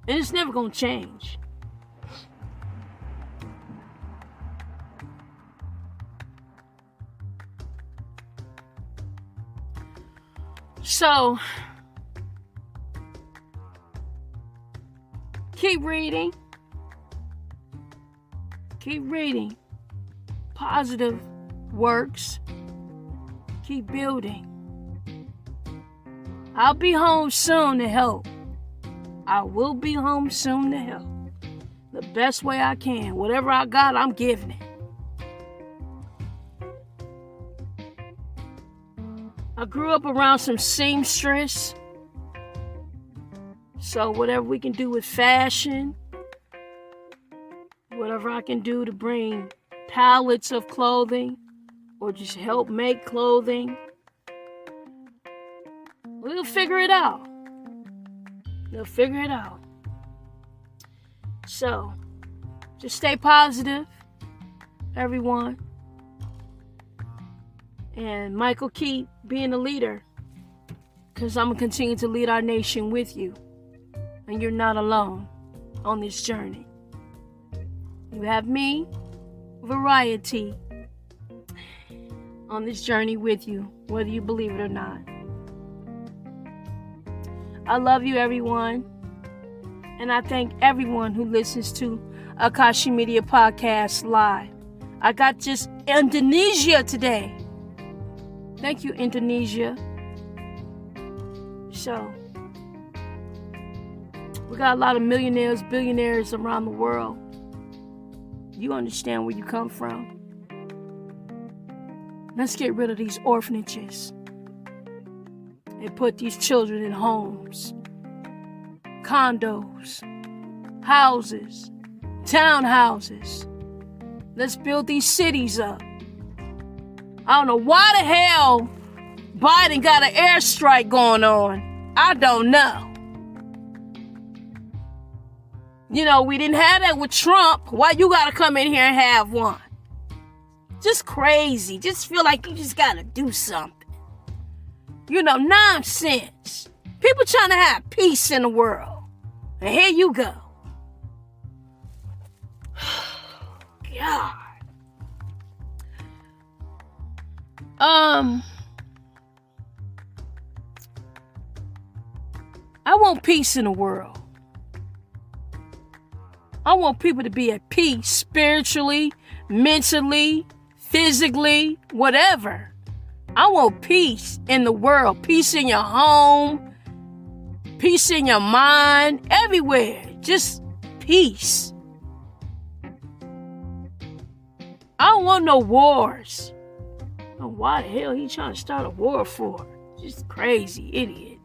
And it's never going to change. So, keep reading. Keep reading. Positive works. Keep building. I'll be home soon to help. I will be home soon to help. The best way I can. Whatever I got, I'm giving it. I grew up around some seamstress. So whatever we can do with fashion, whatever I can do to bring pallets of clothing or just help make clothing. We'll figure it out. They'll figure it out. So, just stay positive, everyone. And Michael, keep being a leader, because I'm going to continue to lead our nation with you. And you're not alone on this journey. You have me, Variety, on this journey with you, whether you believe it or not. I love you, everyone. And I thank everyone who listens to Akashimedia Podcast Live. I got just Indonesia today. Thank you, Indonesia. So, we got a lot of millionaires, billionaires around the world. You understand where you come from. Let's get rid of these orphanages and put these children in homes, condos, houses, townhouses. Let's build these cities up. I don't know why the hell Biden got an airstrike going on. I don't know. You know, we didn't have that with Trump. Why you gotta come in here and have one? Just crazy. Just feel like you just gotta do something. You know, nonsense. People trying to have peace in the world. And here you go. God. I want peace in the world. I want people to be at peace spiritually, mentally, physically, whatever. I want peace in the world, peace in your home, peace in your mind, everywhere. Just peace. I don't want no wars. Oh, why the hell he trying to start a war for? Just crazy idiot.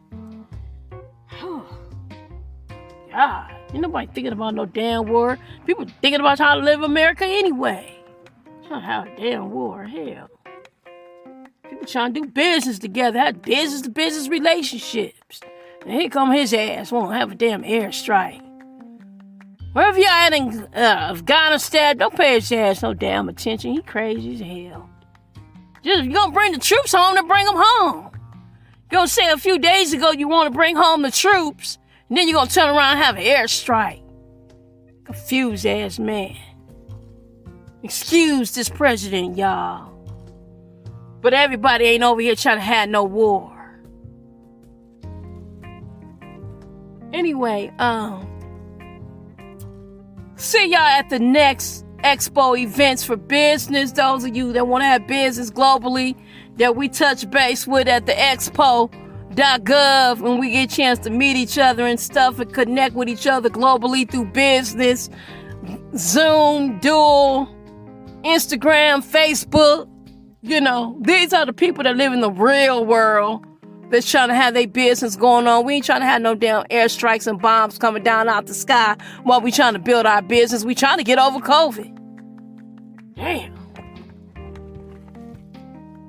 God, ain't nobody thinking about no damn war. People thinking about how to live America anyway. Trying to have a damn war, hell. People trying to do business together, have business-to-business relationships. And here come his ass, won't have a damn airstrike. Wherever y'all at in Afghanistan, don't pay his ass no damn attention. He crazy as hell. Just if you're gonna bring the troops home, then bring them home. You're gonna say a few days ago you want to bring home the troops, and then you're gonna turn around and have an airstrike. Confused ass man. Excuse this president, y'all. But everybody ain't over here trying to have no war. Anyway, see y'all at the next Expo events for business. Those of you that want to have business globally that we touch base with at the expo.gov when we get a chance to meet each other and stuff and connect with each other globally through business, Zoom, Duel, Instagram, Facebook. You know, these are the people that live in the real world that's trying to have their business going on. We ain't trying to have no damn airstrikes and bombs coming down out the sky while we trying to build our business. We trying to get over COVID. Damn.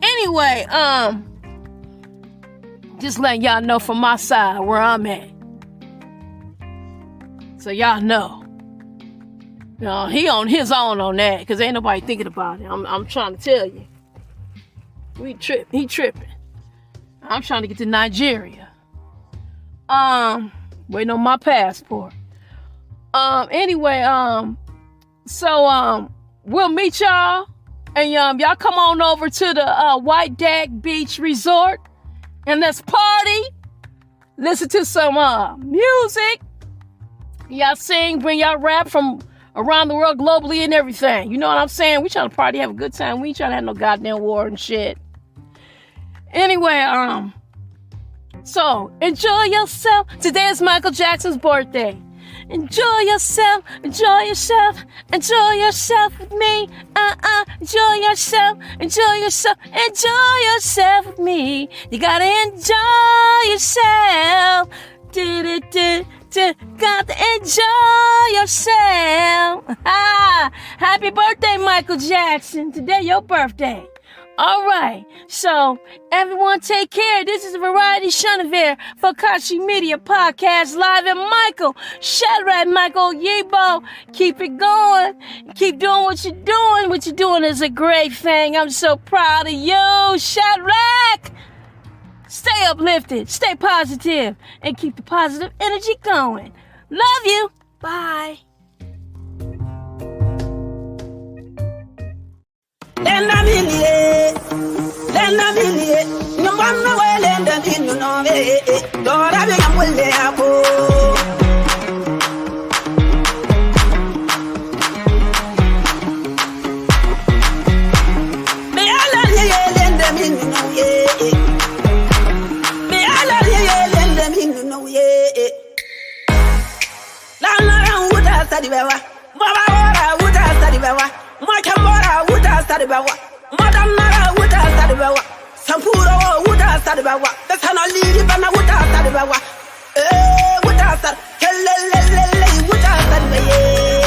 Anyway, just letting y'all know from my side where I'm at. So y'all know. You know, he on his own on that, because ain't nobody thinking about it. I'm trying to tell you. He tripping. I'm trying to get to Nigeria. Waiting on my passport. Anyway, we'll meet y'all. And y'all come on over to the White Deck Beach Resort. And let's party. Listen to some music. Y'all sing, bring y'all rap from around the world globally and everything. You know what I'm saying? We trying to party, have a good time. We ain't trying to have no goddamn war and shit. Anyway, so enjoy yourself. Today is Michael Jackson's birthday. Enjoy yourself, enjoy yourself, enjoy yourself with me. Enjoy yourself, enjoy yourself, enjoy yourself with me. You gotta enjoy yourself. got to enjoy yourself. Happy birthday, Michael Jackson. Today your birthday. All right, so everyone take care. This is a Variety Shadrack for Akashimedia Podcast Live, and Michael, Shadrack, Michael Oyibo. Keep it going. Keep doing what you're doing. What you're doing is a great thing. I'm so proud of you, Shadrack. Stay uplifted, stay positive, and keep the positive energy going. Love you. Bye. Lenda milie, nyamwana we lenda dinu no me, dora be ngamule ako. Me ala ye lenda minu no ye, me ala ye lenda minu no ye. La la wuta sadi bewa, baba ora wuta sadi bewa. Makambara wuta sadibawa, madamara wuta sadibawa, sampuro wuta sadibawa, the sana liri bana wuta sadibawa, wuta sad, kelelelele wuta sadibaye.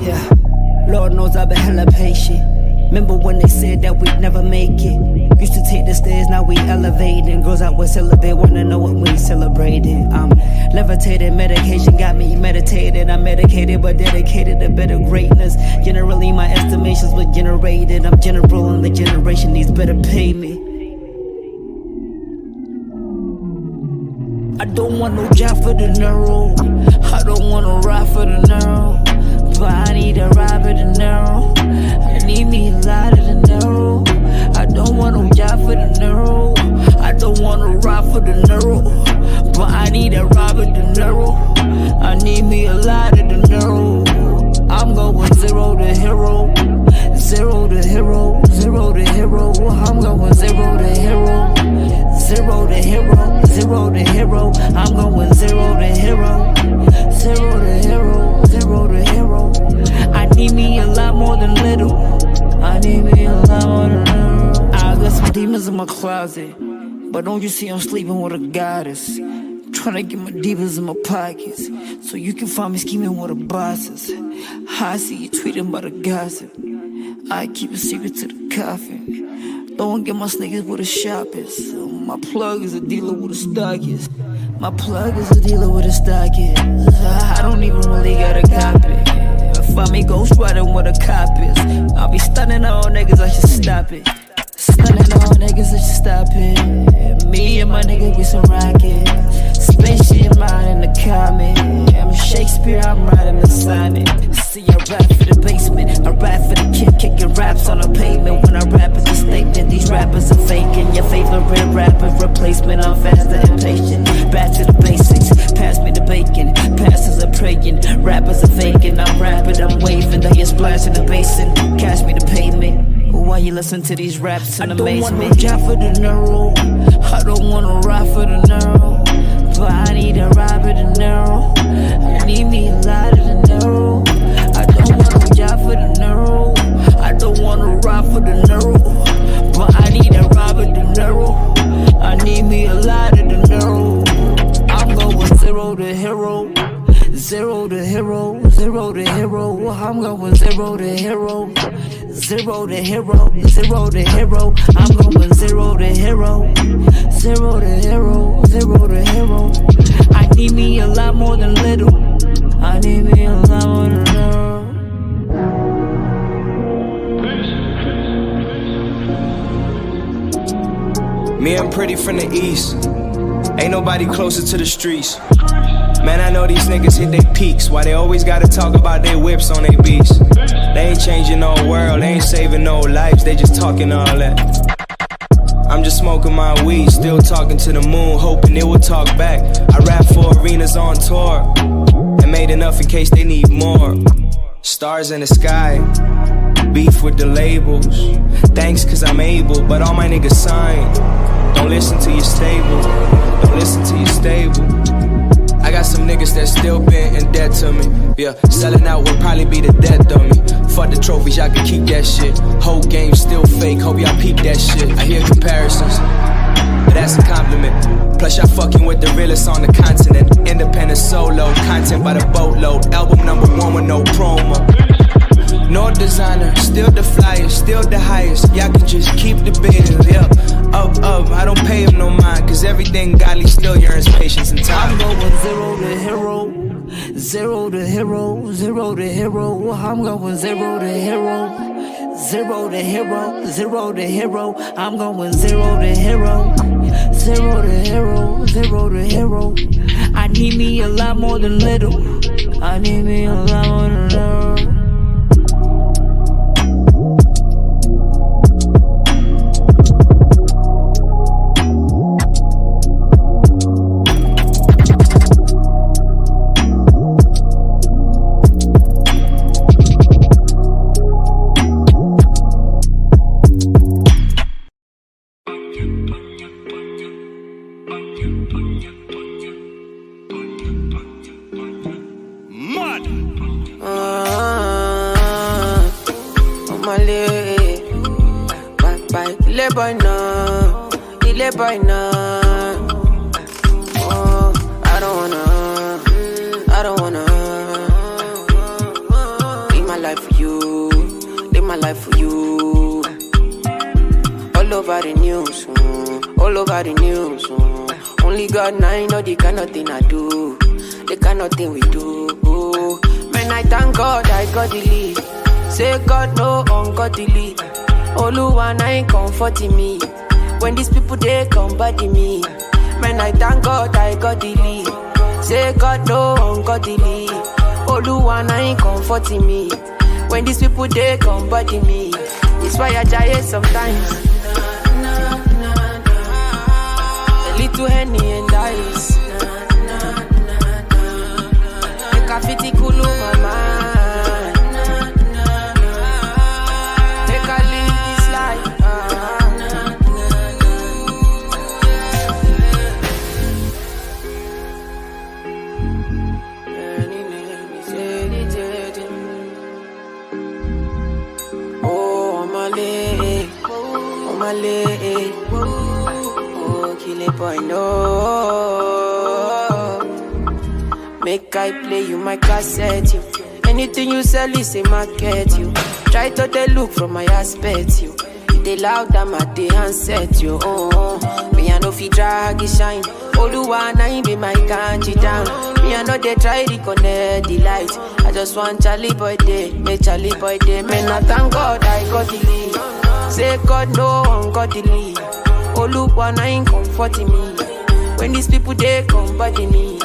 Yeah, Lord knows I've been hella patient. Remember when they said that we'd never make it? Used to take the stairs, now we elevating. Girls out with celibate, wanna know what we celebrating. I'm levitating, medication got me meditated. I'm medicated but dedicated to better greatness. Generally my estimations were generated. I'm general and the generation needs better pay me. I don't want no job for the neuro. I don't want to ride for the neuro. But I need a ride for the neuro. I need me a lot of the neuro. I don't want no job for the neuro. I don't want to ride for the neuro. But I need a ride for the neuro. I need me a lot of the neuro. I'm my closet, but don't you see I'm sleeping with a goddess? Tryna get my divas in my pockets, so you can find me scheming with the bosses. I see you tweeting about the gossip. I keep a secret to the coffin. Don't get my sneakers with the shoppers. My plug is a dealer with a stockist. My plug is a dealer with a stockist. I don't even really got a copy. If I me ghost riding with a cop is, I'll be stunning all niggas, I should stop it. Stunning all niggas, I should stop it. Me and my nigga, we some rocket. Spaceship out in the comet. I'm Shakespeare, I'm writing the sonnet. See, I rap for the basement, I rap for the kid kicking raps on the pavement. When I rap it's a statement, these rappers are faking. Your favorite rapper replacement, I'm fast and impatient. Back to the basics, pass me the bacon. Pastors are praying, rappers are faking. I'm rapping, I'm waving, they are splashing the basin. Cash me the payment. Why you listen to these raps in amazement? I don't want no job for the neuro. I don't wanna ride for the neuro. But I need a ride for the neuro. I need me a lot of the neuro. I don't want no job for the neuro. I don't wanna ride for the neuro. But I need a ride for the neuro. I need me a lot of the neuro. I'm going zero to hero. Zero to hero, zero to hero. I'm going zero to hero. Zero to hero, zero to hero. I'm going zero to hero. Zero to hero, zero to hero. I need me a lot more than little. I need me a lot more than little. Me, I'm pretty from the east. Ain't nobody closer to the streets. Man, I know these niggas hit their peaks. Why they always gotta talk about their whips on their beats? They ain't changing no world, they ain't saving no lives, they just talking all that. I'm just smoking my weed, still talking to the moon, hoping it will talk back. I rap for arenas on tour, and made enough in case they need more. Stars in the sky, beef with the labels. Thanks cause I'm able, but all my niggas signed. Don't listen to your stable, don't listen to your stable. I got some niggas that still been in debt to me. Yeah, selling out will probably be the death of me. Fuck the trophies, y'all can keep that shit. Whole game still fake, hope y'all peep that shit. I hear comparisons, but that's a compliment. Plus y'all fucking with the realest on the continent. Independent solo, content by the boatload. Album number 1 with no promo. No designer, still the flyers, still the highest. Y'all can just keep the bidding, yeah. Up, I don't pay him no mind, cause everything godly still yearns patience and time. I'm going zero to hero. Zero to hero, zero to hero. I'm going zero to hero. Zero to hero, zero to hero. I'm going zero to hero. Zero to hero, zero to hero. I need me a lot more than little. I need me a lot more than little. By now, oh, I don't wanna live my life for you, live my life for you. All over the news, all over the news. Only God and I know the kind of thing I do, the kind of thing we do. Man, I thank God I got the lead. Say God no ungodly. Oluwa na ain't comforting me. When these people they come body me, man I thank God I got the lead. Say God no ungodly. Oluwa na ain't comforting me. When these people they come body me, it's why I die sometimes. A little Henny and ice. Make a fitty cool my mind. Make a live this life. Oh, my leg. boy, no. Make I play you my cassette, you. Anything you sell is a market, you. Try to they look from my aspect, you. They loud them at the handset, you. Me I know fi drag it shine. Oluwa be my kanji down. Me I know they try to connect the light. I just want Charlie boy day, me Charlie boy day. Man, I thank God I got the lead. Say God no one got the lead. Oluwa ain't comforting me. When these people they come body me.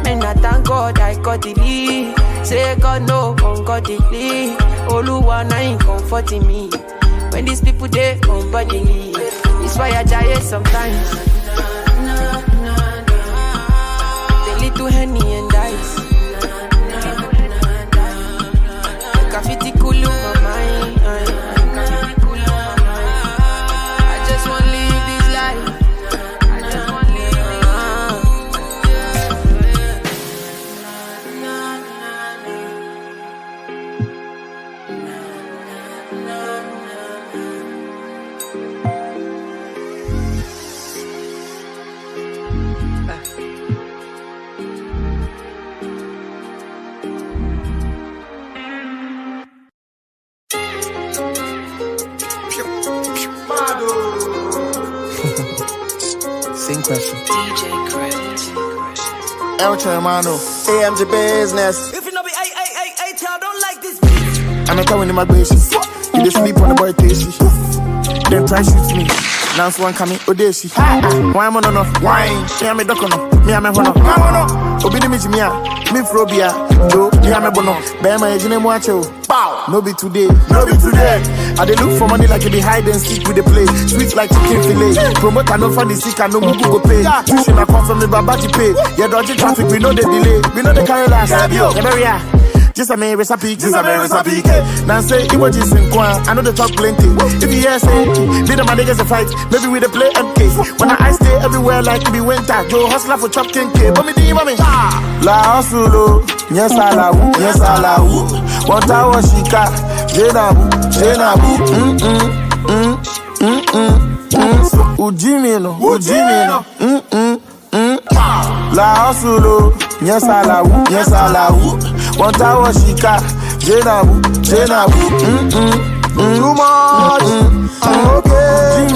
Man, I thank God I got the lead. Say God no one got the lead. Oluwa ain't comforting me. When these people they come body me. It's why I die sometimes. They lead to Henny and dice. Graffiti cool in my mind. I just wanna live this life. I just wanna live Same question. DJ Credit. Elcha hermano, AMG business. If you know me, I don't like this bitch. I'm a cow in my basis. You just sleep on the boy tasty. Then try shoot me. Now one coming, Odeshi. Why am I no? Wine. Me am a docono. Me am a hono. No. Obidi me jimia. Me frobia. Joe. Me am a bono. Bema ejine muacho. Bow. No be today. I dey look for money like you be hide and seek with the play. Sweet like chicken fillet. Promote no funny sick and no mugu go pay. Tuition I come from me babaji pay. Yeah, dodgy traffic we know the delay. We know the carry last. Yeah, just a me recipe. Now say it was just in Kwan. I know they talk plenty. If you hear say, did my niggas a fight? Maybe we dey play MK. When I stay everywhere like it be winter. Yo hustler for chop king K. But me di mami. La hustle, yes I wu. One tower shika, Jenabu. Ujimino. La hustle, yes I wu. One tower shika, Jenabu. Too much. Okay.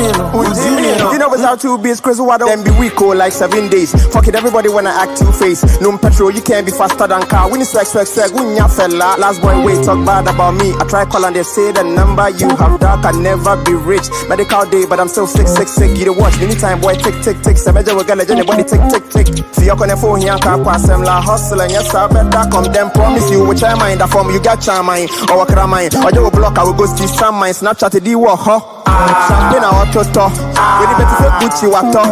You know without 2 beats, Chris, why don't then be weak or like 7 days? Fuck it, everybody wanna act 2-faced. No petrol, you can't be faster than car. When it's swag, when ya fella. Last boy, wait, talk bad about me. I try call and they say the number you have dark can never be rich. Medical day, but I'm still sick. You the watch, anytime boy, tick. Semeja will get anybody tick. See you on the phone here, can't pass them la hustle and yes, I better come. Then promise you, which I mind, the form you got charm mine, or what can mine, or you will block, I will go see some mine, Snapchat, the war, champagne, I want to talk. Really better say Gucci, what talk.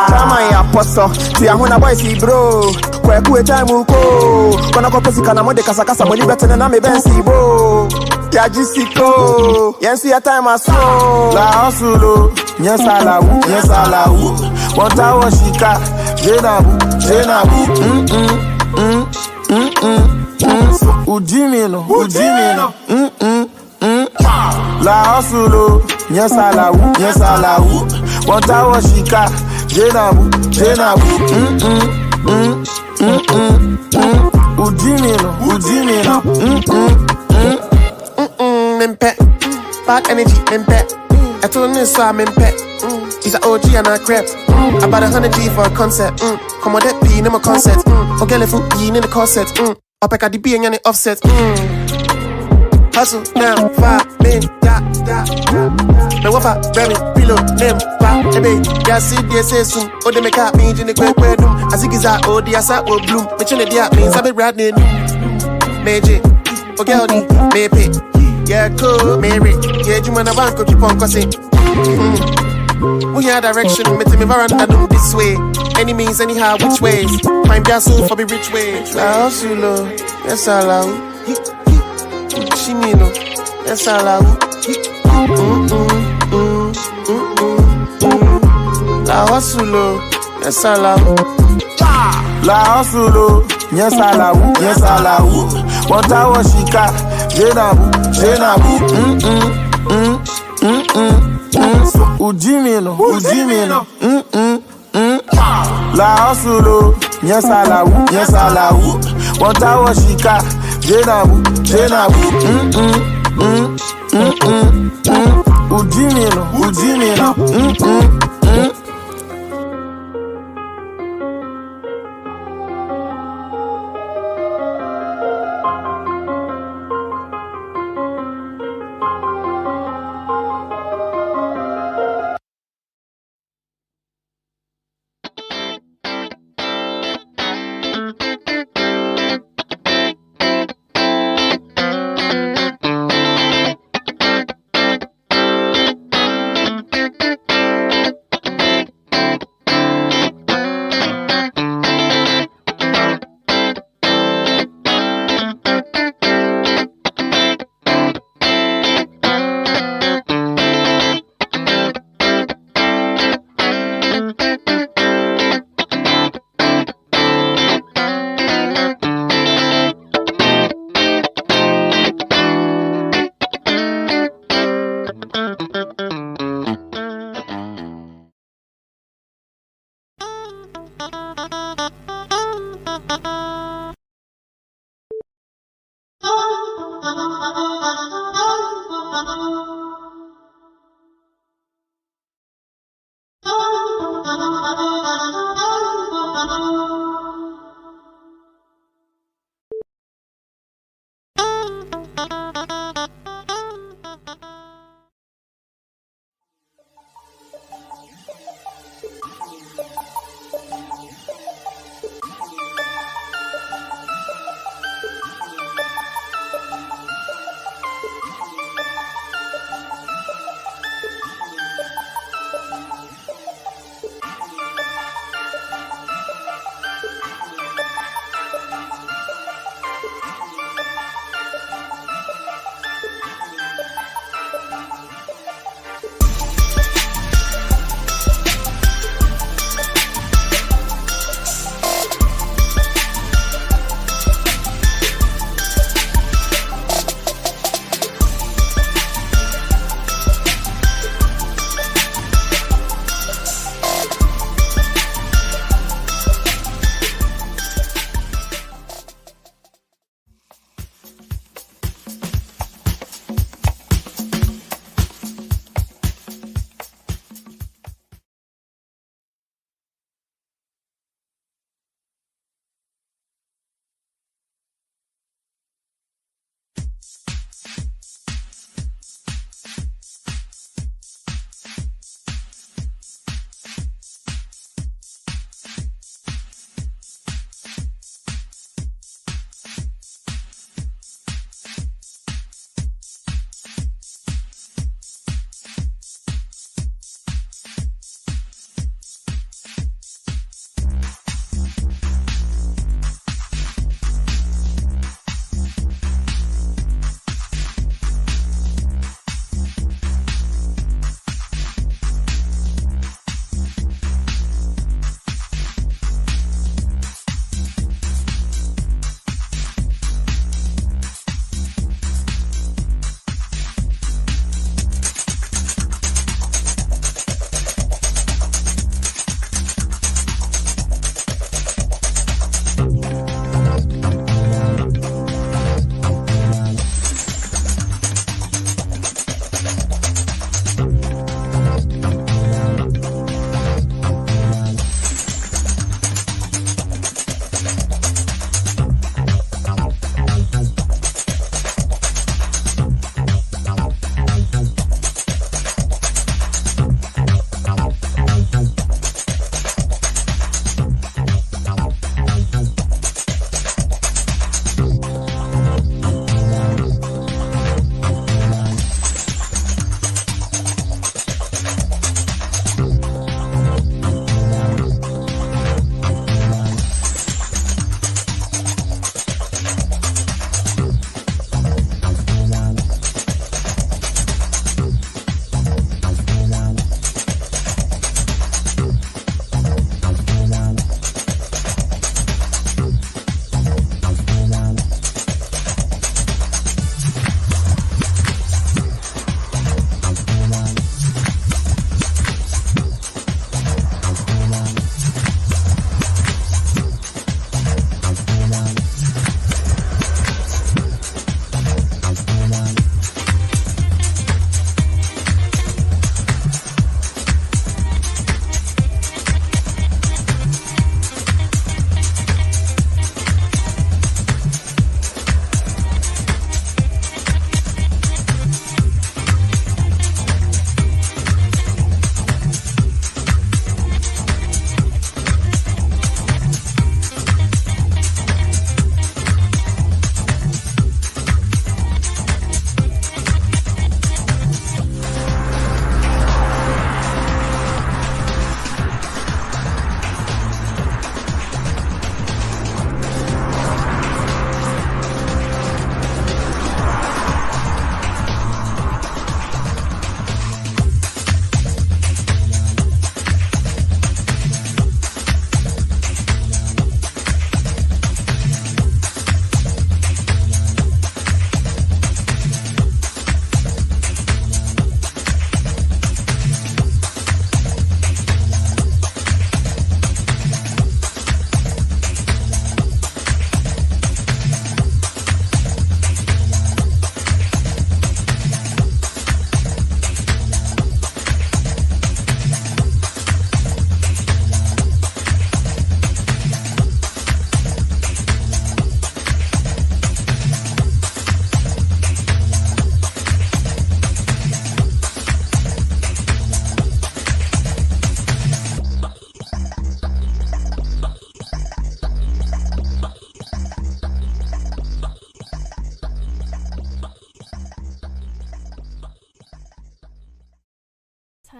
Chama ya apostle, see, I want a boy, see, bro. Kwa kuwe time uko, kona kwa pesi kana mode kasa moni better than I'm a bensi, bro. Ya jisiko, yensu ya time as slow. La hustle, yes I wu. One tower shika, Jenabu. Ujimino. La hustle, yes I wu. One tower shika, Jenabu. Ujimino. Mimpe, bad energy, mimpe. I told him so I'm mimpe. He's an OG and a crep. About 100G for a concert. Come on, that be in my concert. Okay, if you in the concert. Up at the B and the offset. Hustle now, 5 men, yeah. Me wafa, baby, pillow, name, pa, ebe. Ya see, they say soon. Oh, they make up me in the quick doom. As it is out, oh, the asa will bloom. Me chine dia means I be riding. Magic, okay, me pay. Yeah, cool, Mary. Yeah, you man a bank, keep on cussing. We hear direction, me tell me veranda do this way. Any means, anyhow, which ways? Find your soul for the rich ways. La hustle, yes I love. Shimino, yes I love. La hustle, yes I love. La hustle, yes I love. One tower shika, Jenabu. Ujimino. La hustle, yes I la woo, yes I la woo. One tower shika, jena woo, jena woo. Ujimino.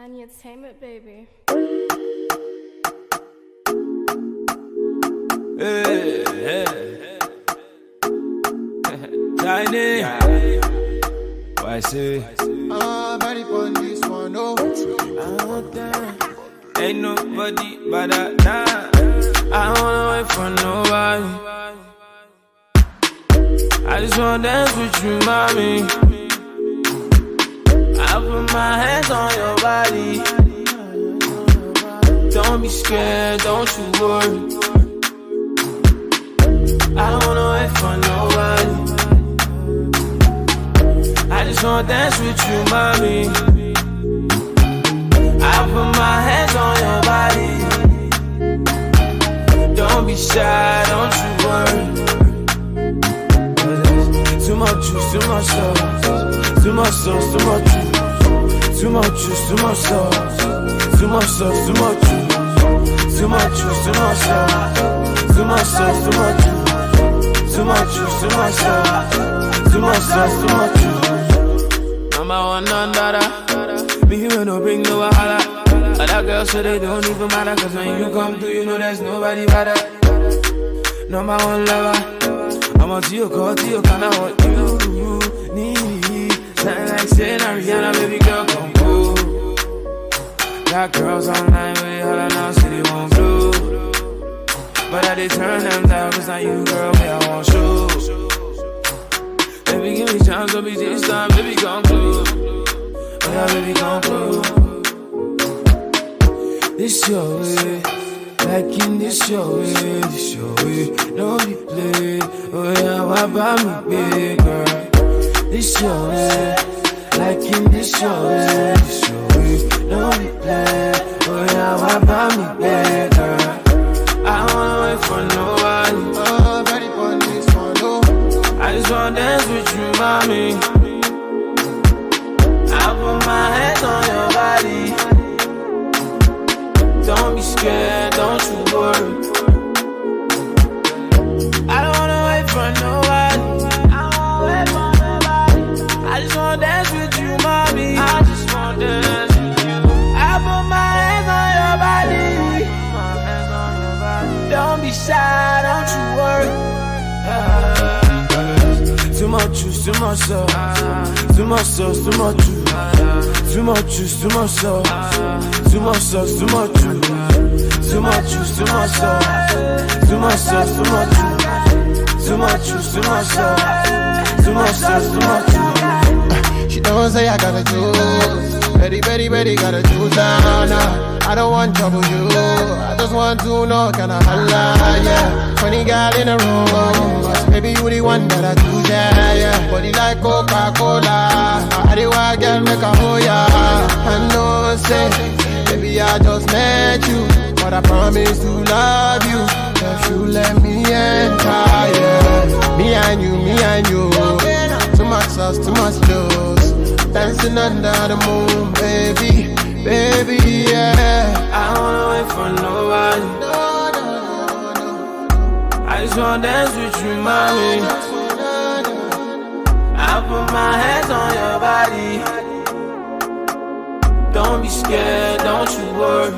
Entertainment, baby. Hey, hey. Tiny. Why say? Very on this one, oh. Ain't nobody but that. I don't wanna wait for nobody. I just wanna dance with you, mommy. I put my hands on your body. Don't be scared, don't you worry. I don't wanna wait for nobody. I just wanna dance with you, mommy. I put my hands on your body. Don't be shy, don't you worry. Too much juice, too much sauce. Too much sauce, too much juice. Too much juice, too much sauce. Too much sauce, too much juice. Too much juice, too much sauce. Too much sauce, too much juice. Too much juice, too much sauce. Too much sauce, too much juice. Number one, none dada. Me here no bring no wahala. Other girls so they don't even matter. Cause when you come through, you know there's nobody better. Number one lover. I'm on to your call, to your kind of what you need. Sound like saying Ariana, baby girl, come go. Got girls online, but they holla now, say they won't blow. But I did turn them down, cause not you, girl, me, I want show. Baby, give me chance, don't be this time, baby, come close. Oh yeah, baby, come close. This your way. Like in this your way, no be play. Oh yeah, why buy me big girl? This your way, like in this your way, no be play. Oh yeah, why buy me big girl? I don't wanna wait for nobody. Very on this one, oh. I just wanna dance with you, mommy. I put my hands on your body. Don't be scared, don't you worry. I don't wanna wait for nobody. I don't wanna wait for nobody. I just wanna dance with you, mommy. I just wanna dance with you. I put my hands on your body. Don't be shy, don't you worry. Too much juice, too much sauce. Too much sauce, too much juice. Too much juice, too much sauce. Too much sauce, too much juice. Too much juice, too much sauce. Too much sauce, too much juice. Too much juice, too much sauce. Too much sauce, too much juice. She don't say I gotta choose. Very, very, very gotta choose now, now. I don't want trouble, you. I just want to know, can I holla, yeah. Funny girl in a room. Maybe you the one that I choose, yeah, yeah. Body like Coca-Cola. I the wild girl make a hoe, yeah. I know, say, baby, I just met you. But I promise to love you. If you let me enter, yeah. Me and you. Too much sauce, too much juice. Dancing under the moon, baby, baby, yeah. I don't wanna wait for nobody. I just wanna dance with you, mommy. I put my hands on your body. Don't be scared, don't you worry.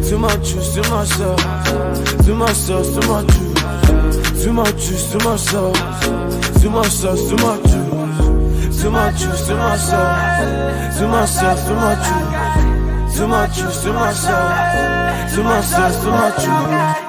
Too much juice, too much sauce. Too much sauce, too much juice. Too much juice, too much sauce. Too much sauce, too much juice. Too much juice, too much sauce. Too much sauce, too much juice. Too much juice, too much sauce. Too much sauce, too much juice.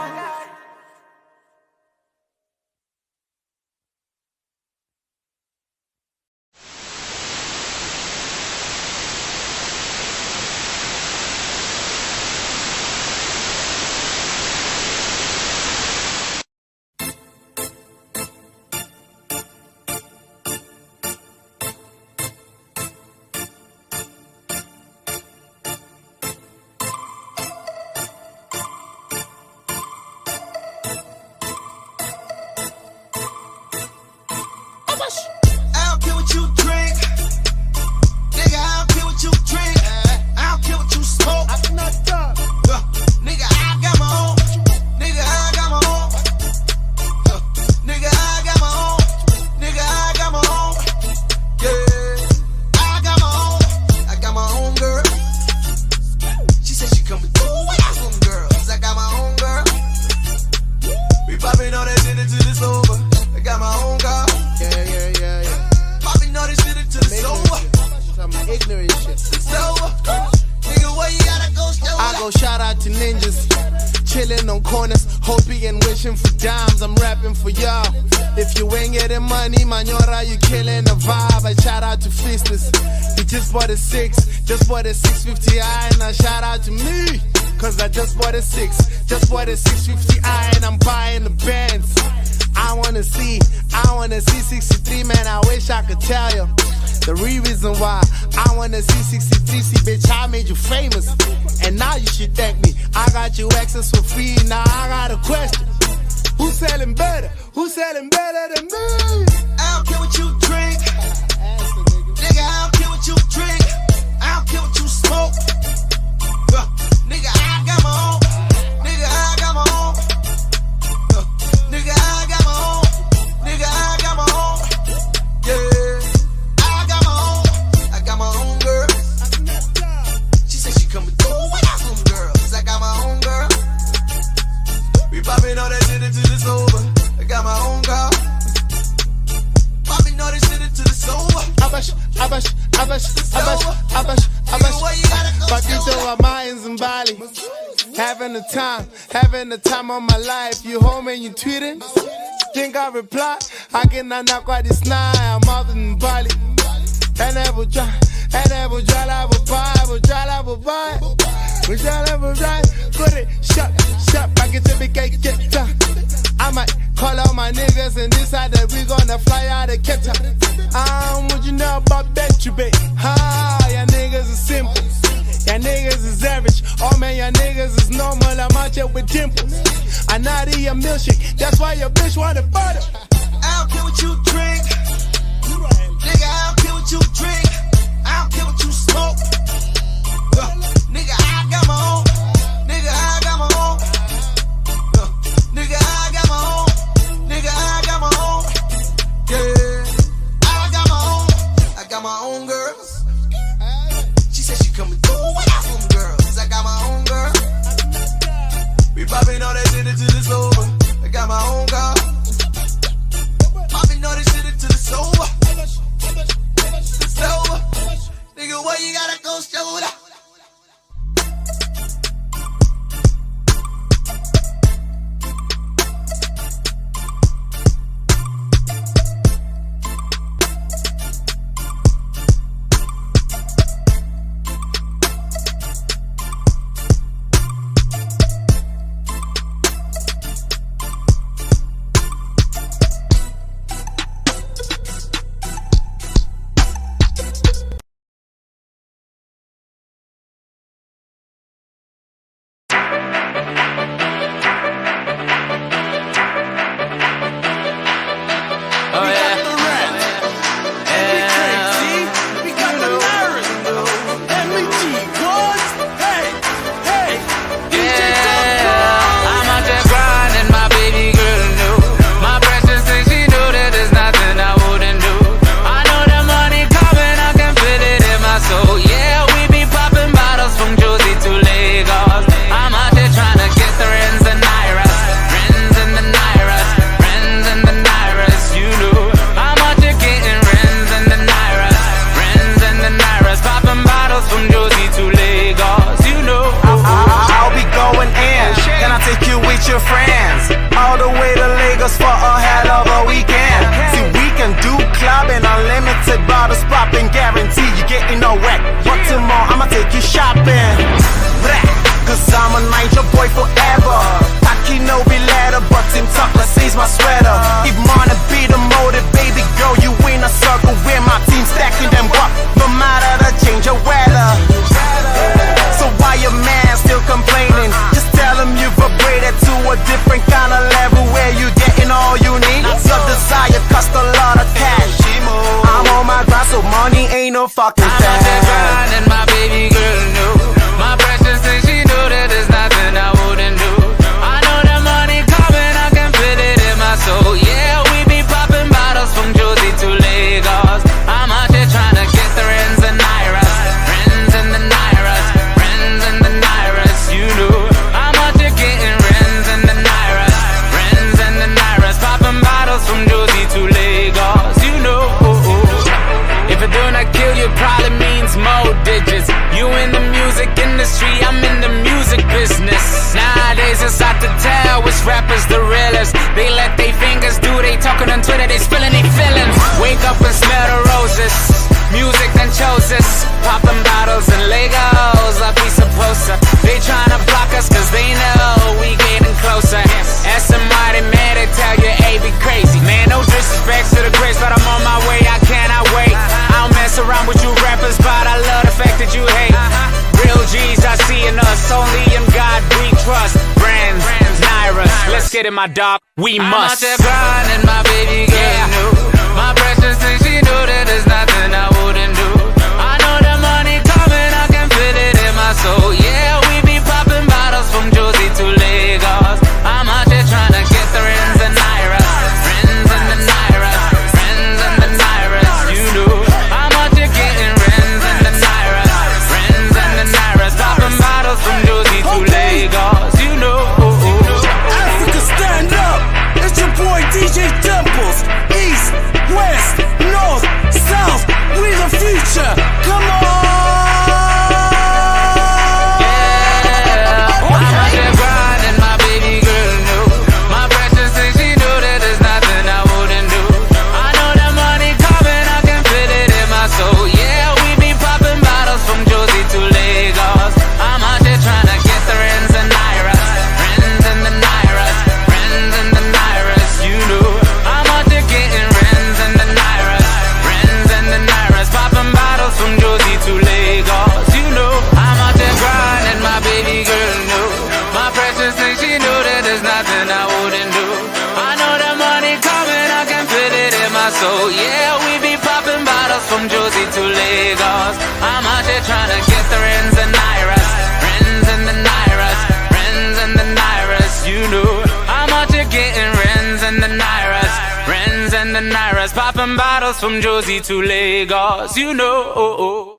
popping all that shit until it's over. I got my own car. Yeah. Popping all this shit until it's over. Some ignorant shit. It's over. Nigga, where you gotta go? I go shout out to ninjas. Chilling on corners, hoping and wishing for dimes. I'm rapping for y'all. If you ain't getting money, manora, you killing the vibe. I shout out to Fistus. He just bought a 650i, and I shout out to me. Cause I just bought a 650i, and I'm buying the Benz. I wanna see 63, man, I wish I could tell you. The real reason why I wanna see 63, see bitch, I made you famous. And now you should thank me. I got you access for free, now I got a question. Who's selling better? Who's selling better than me? I don't care what you drink. Nigga, I don't care what you drink. I don't care what you smoke. Nigga, I got my own. Nigga, I got my own. Nigga, I got my own. Nigga, I got my own. Yeah. I got my own. I got my own girl. She said she coming through with some girls. I got my own girl. We popping all that shit until it's over. I got my own car. Popping all that shit until it's over. Abash. Papito, I'm in Zimbabwe. Having the time of my life. You home and you tweeting? Think I reply? I cannot knock out this nine. I'm out in Bali. And I will try, I will buy. Put it, shut, back into the gate, get time. I might call out my niggas and decide that we gonna fly out of Cape Town. What you know about that, you babe? Y'all niggas is simple. Y'all niggas is average. Oh man, y'all niggas is normal. I'm out here with dimples. I not eat a milkshake. That's why your bitch wanna butter. I don't care what you drink. Nigga, I don't care what you drink. I don't care what you smoke. Nigga, I got my own. Nigga, I got my own. Nigga, I got my own. Nigga, I got my own. Yeah. I got my own. I got my own girls. She said she coming through without some girls. I got my own girl. We popping all that shit until it's over. I got my own car. Popping all this shit until it's over. It's over. Nigga, where you gotta go, shoulder? Fucking I'm out there grinding, my baby girl knew. My precious thing, she knew that there's nothing I wouldn't do. I know the money coming, I can feel it in my soul. Yeah, we be popping bottles from Josie to Lagos. I'm out here trying to get the rents and Nairas. Rents and the Nairas. Rents and the Nairas, you know. I'm out here getting rents and the Nairas. Rents and the Nairas. in my dog, we I'm must. out there grinding, my baby girl knew. My precious thing, she knew that there's nothing I wouldn't do. I know the money coming, I can feel it in my soul. Yeah, we be popping bottles from Josie to Lagos. I'm out there trying to get the rins and Nairas. Rins and the Nairas. Rins and the Nairas, you know. I'm out there getting rins and the Nairas. Rins and the Nairas. Popping bottles from Josie to Lagos, you know. Africa, stand up! It's your boy DJ Temples. East, West, North, South, we the future. Come on! Yeah, I'm out there grinding, my baby girl knew. My precious thing, she knew that there's nothing I wouldn't do. I know the money coming, I can feel it in my soul. Yeah, we be popping bottles from Josie to Lagos. I'm out there trying to get the rins and Nairas. Rins and the Nairas. Rins and the Nairas, you know. I'm out there getting rins and the Nairas. Rins and the Nairas. Popping bottles from Josie to Lagos, you know. I'm out there grinding, my baby girl knew. My precious thing, she knew that there's nothing I wouldn't do. I know the money coming, I can feel it in my soul. Yeah, we be popping bottles from Josie to Lagos. I'm out there trying to get the rins and Nairas. Rins and the Nairas. Rins and the Nairas, you know. I'm out there getting rins and the Nairas. Rins and the Nairas. Popping bottles from Josie to Lagos, you know.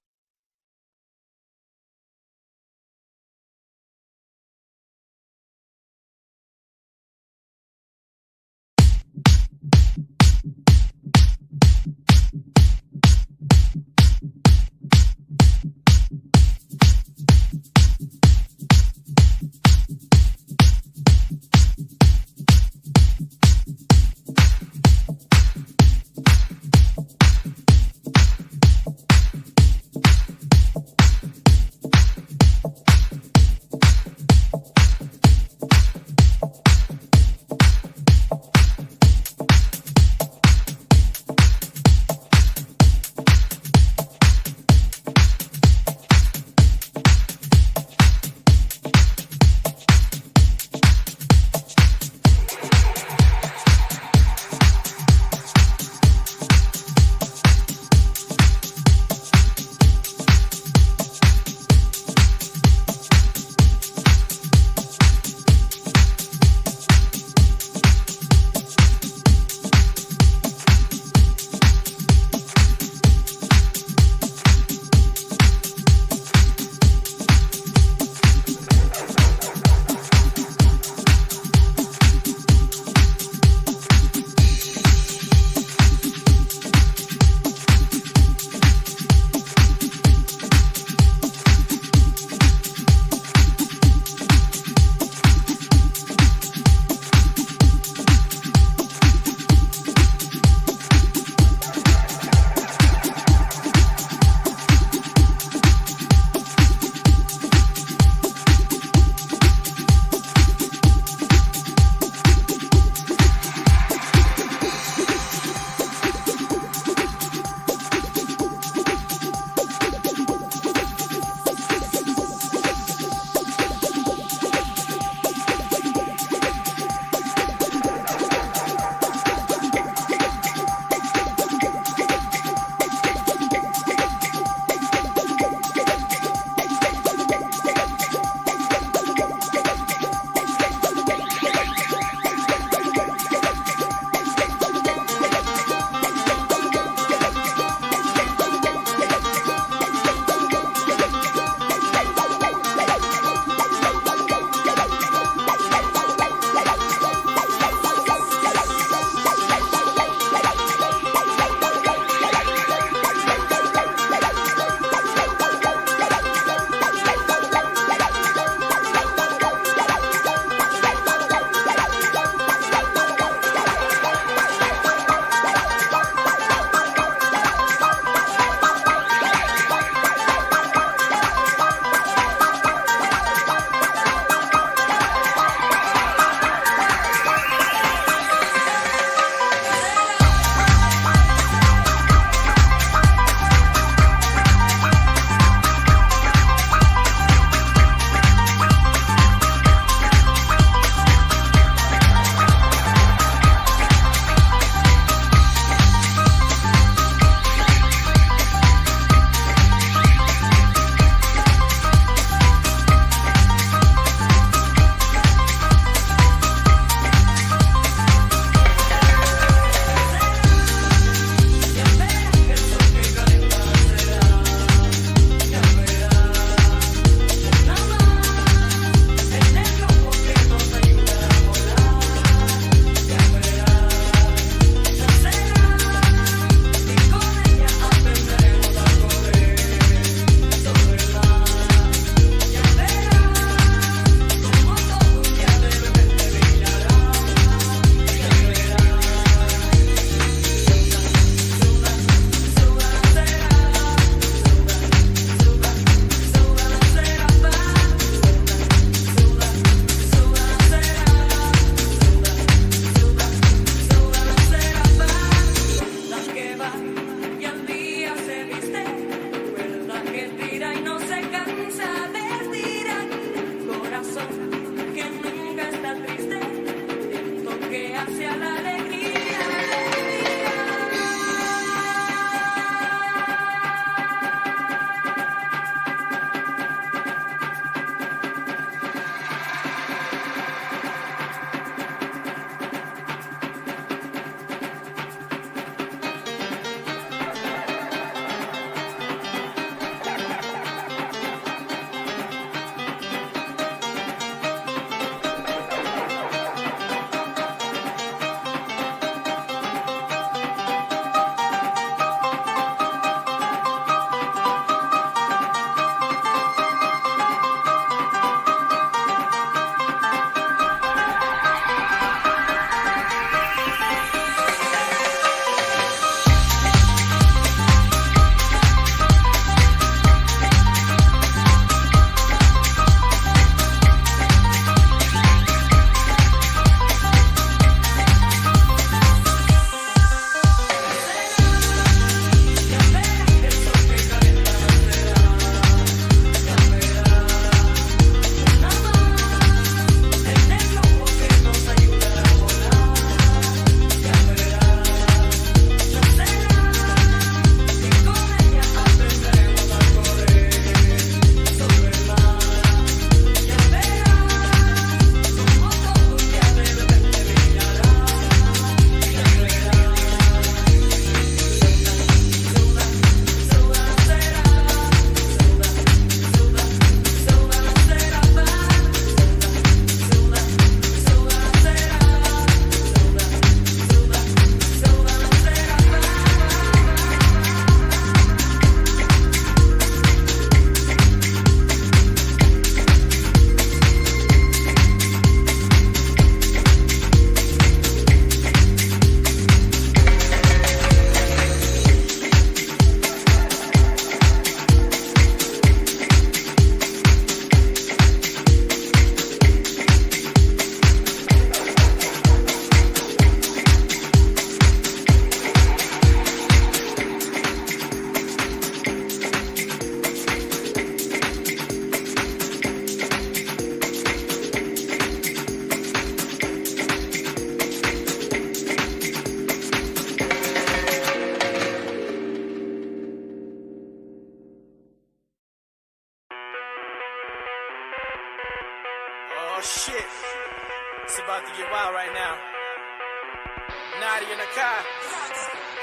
Naughty in the car.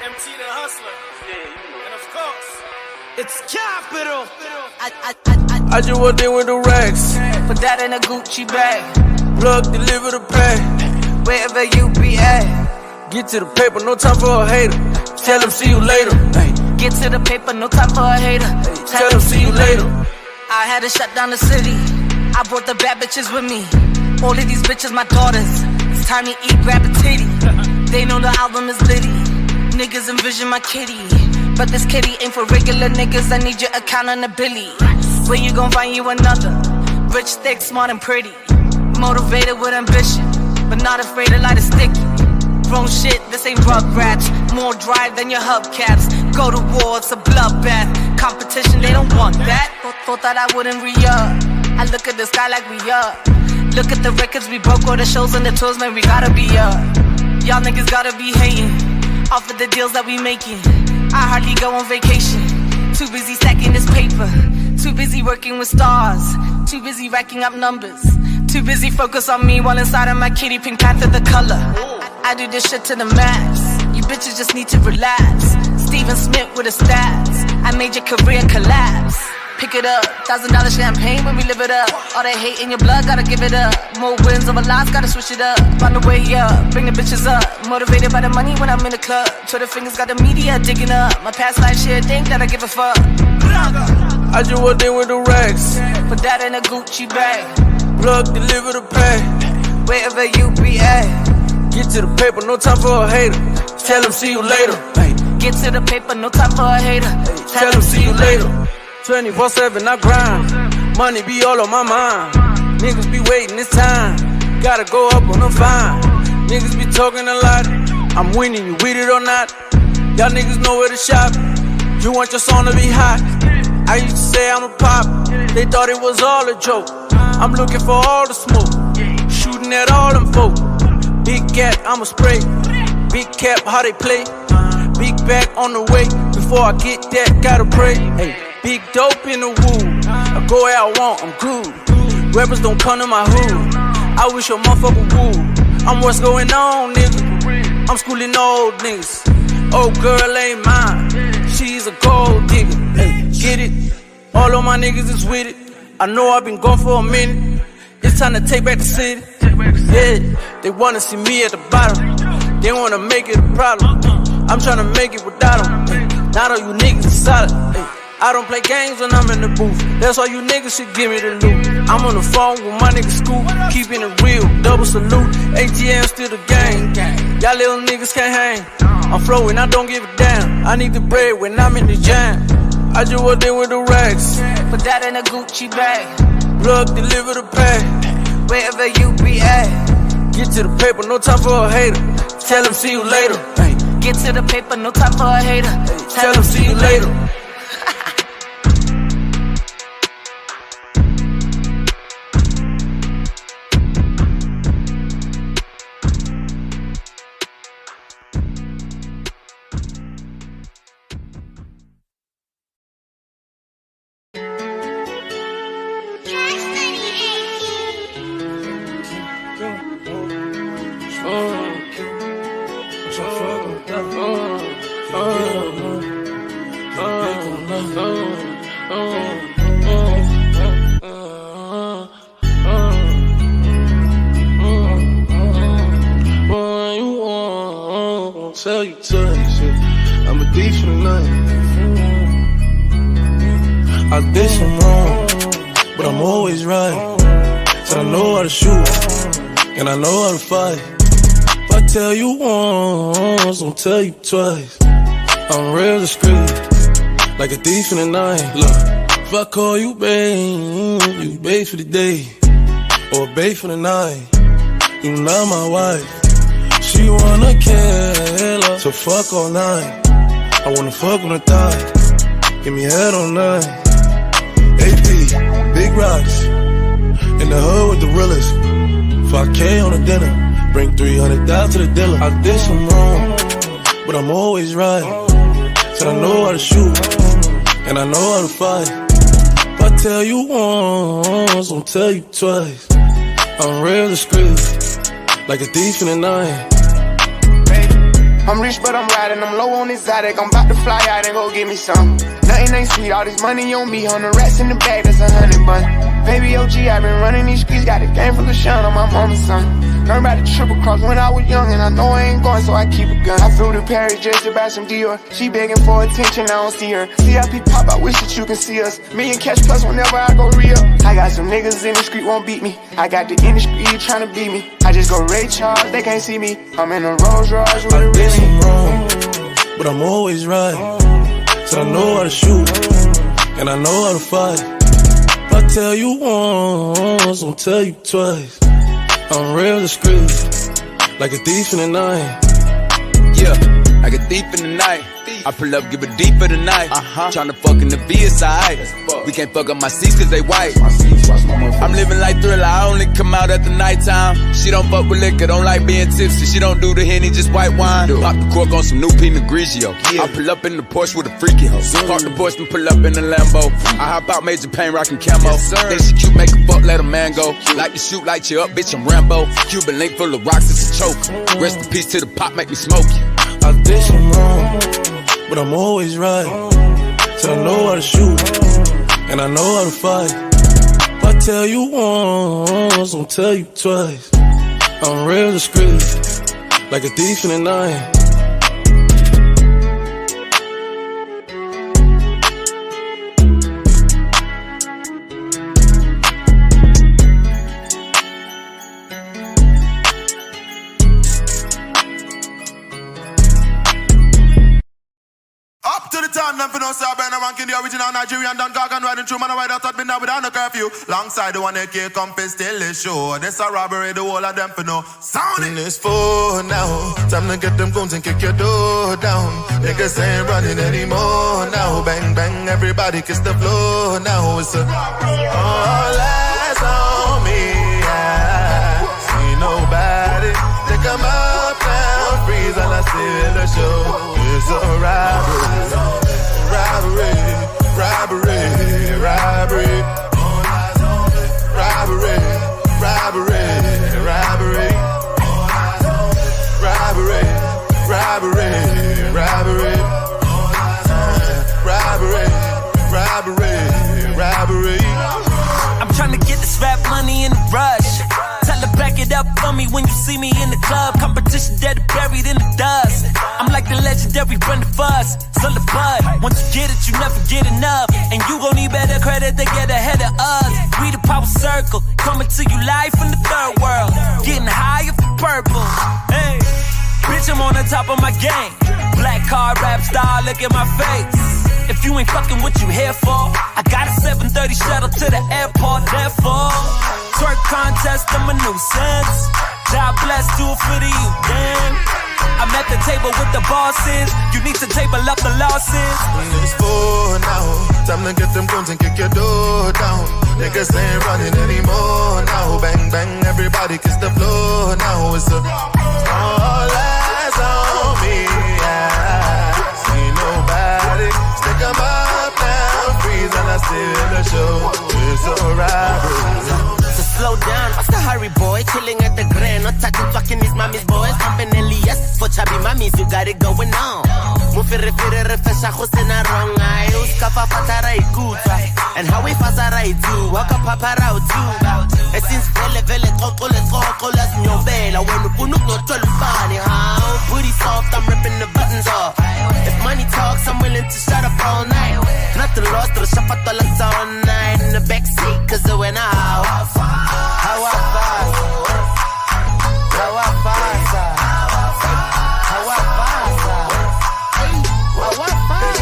MT the Hustler. Yeah, you know. And of course, it's capital. I just walked in with the racks. Put that in a Gucci bag. Plug, deliver the pay. Wherever you be at. Get to the paper, no time for a hater. Tell them see you later. Hey. Get to the paper, no time for a hater. Tell them see you later. I had to shut down the city. I brought the bad bitches with me. All of these bitches my daughters. It's time to eat, grab a titty. They know the album is litty. Niggas envision my kitty. But this kitty ain't for regular niggas. I need your accountability. Where you gon' find you another? Rich, thick, smart and pretty. Motivated with ambition, but not afraid to light a sticky. Grown shit, this ain't Rugrats. More drive than your hubcaps. Go to war, it's a bloodbath. Competition, they don't want that. Thought that I wouldn't re-up. I look at the sky like we up. Look at the records we broke, all the shows and the tours, man, we gotta be up. Y'all niggas gotta be hating off of the deals that we making. I hardly go on vacation. Too busy stacking this paper. Too busy working with stars. Too busy racking up numbers. Too busy focus on me while inside of my kitty Pink Panther the color. I do this shit to the max. You bitches just need to relax. Steven Smith with the stats. I made your career collapse. Pick it up, $1,000 champagne when we live it up. All that hate in your blood, gotta give it up. More wins over loss, gotta switch it up. On the way up, bring the bitches up. Motivated by the money when I'm in the club. Twitter fingers got the media digging up. My past life shit, think that I give a fuck. I just walked in with the racks. Put that in a Gucci bag. Plug, deliver the pay. Wherever you be at. Get to the paper, no time for a hater. Tell them see you later. Hey. Get to the paper, no time for a hater. Tell them see you later. 24/7 I grind. Money be all on my mind. Niggas be waiting this time. Gotta go up on the fine. Niggas be talking a lot. I'm winning, you with it or not. Y'all niggas know where to shop. You want your song to be hot. I used to say I'm a pop. They thought it was all a joke. I'm looking for all the smoke. Shooting at all them folk. Big gap, I'ma spray. Big cap, how they play. Big bag on the way. Before I get that, gotta pray. Hey, big dope in the woo. I go where I want, I'm cool. Rappers don't come to my hood. I wish your motherfucker would. I'm what's going on, nigga. I'm schooling old niggas. Old girl ain't mine. She's a gold digger. Hey, get it? All of my niggas is with it. I know I've been gone for a minute. It's time to take back the city. Yeah, they wanna see me at the bottom. They wanna make it a problem. I'm tryna make it without them. Not all you niggas is solid. I don't play games when I'm in the booth. That's why you niggas should give me the loot. I'm on the phone with my niggas Scoop, keeping it real, double salute. ATM still the game. Y'all little niggas can't hang. I'm flowing, I don't give a damn. I need the bread when I'm in the jam. I just walked in with the racks. Put that in a Gucci bag. Plug, deliver the pay. Wherever you be at. Get to the paper, no time for a hater. Tell them see you later. Get to the paper, no time for a hater. Tell them see you later. Tell you twice, yeah. I'm a thief for the night. I did some wrong, but I'm always right. Said I know how to shoot, and I know how to fight. If I tell you once, don't tell you twice. I'm real discreet, like a thief in the night. Look, if I call you babe, you babe for the day, or babe for the night. You not my wife. She wanna kill her, so fuck all night. I wanna fuck on her thigh, give me head all night. AP, big rocks, in the hood with the realest. 5K on the dinner, bring 300,000 to the dealer. I did some wrong, but I'm always right. Said I know how to shoot, and I know how to fight. If I tell you once, don't tell you twice. I'm real discreet, like a thief in the night. I'm rich, but I'm riding, I'm low on exotic. I'm about to fly out and go get me some. Nothing ain't sweet, all this money on me. On the rats in the bag, that's 100 bun. Baby OG, I been running these streets. Got a game from the shine on my mama's son. Learned about the triple cross when I was young, and I know I ain't going, so I keep a gun. I flew to Paris just to buy some Dior. She begging for attention, I don't see her. CIP pop, I wish that you can see us. Me and Cash Plus whenever I go real. I got some niggas in the street won't beat me. I got the industry trying to beat me. I just go Ray Charles, they can't see me. I'm in a Rolls Royce with a Remy. I'm wrong, but I'm always right. So I know how to shoot, and I know how to fight. If I tell you once, I'll tell you twice. I'm real discreet, like a thief in the night. Yeah, like a thief in the night. I pull up, give a deep for the night. Tryna fuck in the VSI. We can't fuck up my seats cause they white. I'm living like Thriller, I only come out at the nighttime. She don't fuck with liquor, don't like being tipsy. She don't do the Henny, just white wine. Pop the cork on some new Pinot Grigio. I pull up in the Porsche with a freaky hoe. Park the Porsche and pull up in the Lambo. I hop out, Major Payne, rockin' camo. Think she cute, make a fuck, let a man go. Like to shoot, light you up, bitch, I'm Rambo. Cuban link full of rocks, it's a choke. Rest in peace to the pop, make me smoke you. I did some wrong, but I'm always right. So I know how to shoot, and I know how to fight. If I tell you once, I'll tell you twice. I'm real discreet, like a thief in the night. Them for no stop and I'm ranking the original Nigerian Don Gargan riding through man a ride out at midnight without no curfew. Longside the one AK compass still is show. This a robbery, the whole of them for no sound it. It's full now. Time to get them guns and kick your door down. Niggas ain't running anymore now. Bang bang, everybody kiss the floor now. It's a all eyes on me. I see nobody. They come up now, freeze and I still the show. It's a robbery. Robbery, robbery, robbery. Robbery, robbery, robbery. Robbery, robbery, robbery. Robbery, robbery, robbery. I'm trying to get this rap money in a rush. Tell her back it up for me when you see me in the club. Competition dead buried in the dust. I'm like the legendary Brenda Fuss, son of Bud. Once you get it, you never get enough. And you gon' need better credit to get ahead of us. We the power circle, coming to you live from the third world. Getting higher for purple. Hey, bitch, I'm on the top of my game. Black car rap star, look at my face. If you ain't fucking what you here for, I got a 7:30 shuttle to the airport, therefore. Twerk contest, I'm a nuisance. God bless, do it for the youth, damn. I'm at the table with the bosses. You need to table up the losses. It's full now. Time to get them guns and kick your door down. Niggas ain't running anymore now. Bang bang, everybody kiss the floor now. It's a all eyes on me. I see nobody. Stick 'em up now, freeze and I still the show. It's a robbery. So slow down, what's the hurry, boy? Chilling at the Grand, not touching fucking these mommy's boys. Pumping Elias for chubby mummies, you got it going on. Mufere refresha khosena wrong eye. Uskapa fatara ikutwa, and how we fasara itu. Waka papara utu. And since vele toko let's nyobela. When upunuk no tolufani, how? Booty soft, I'm ripping the buttons off. If money talks, I'm willing to shut up all night. Nothing lost, the shapatolas all night. In the backseat, cause it went out. How I pass? How I pass? How I pass? How I pass?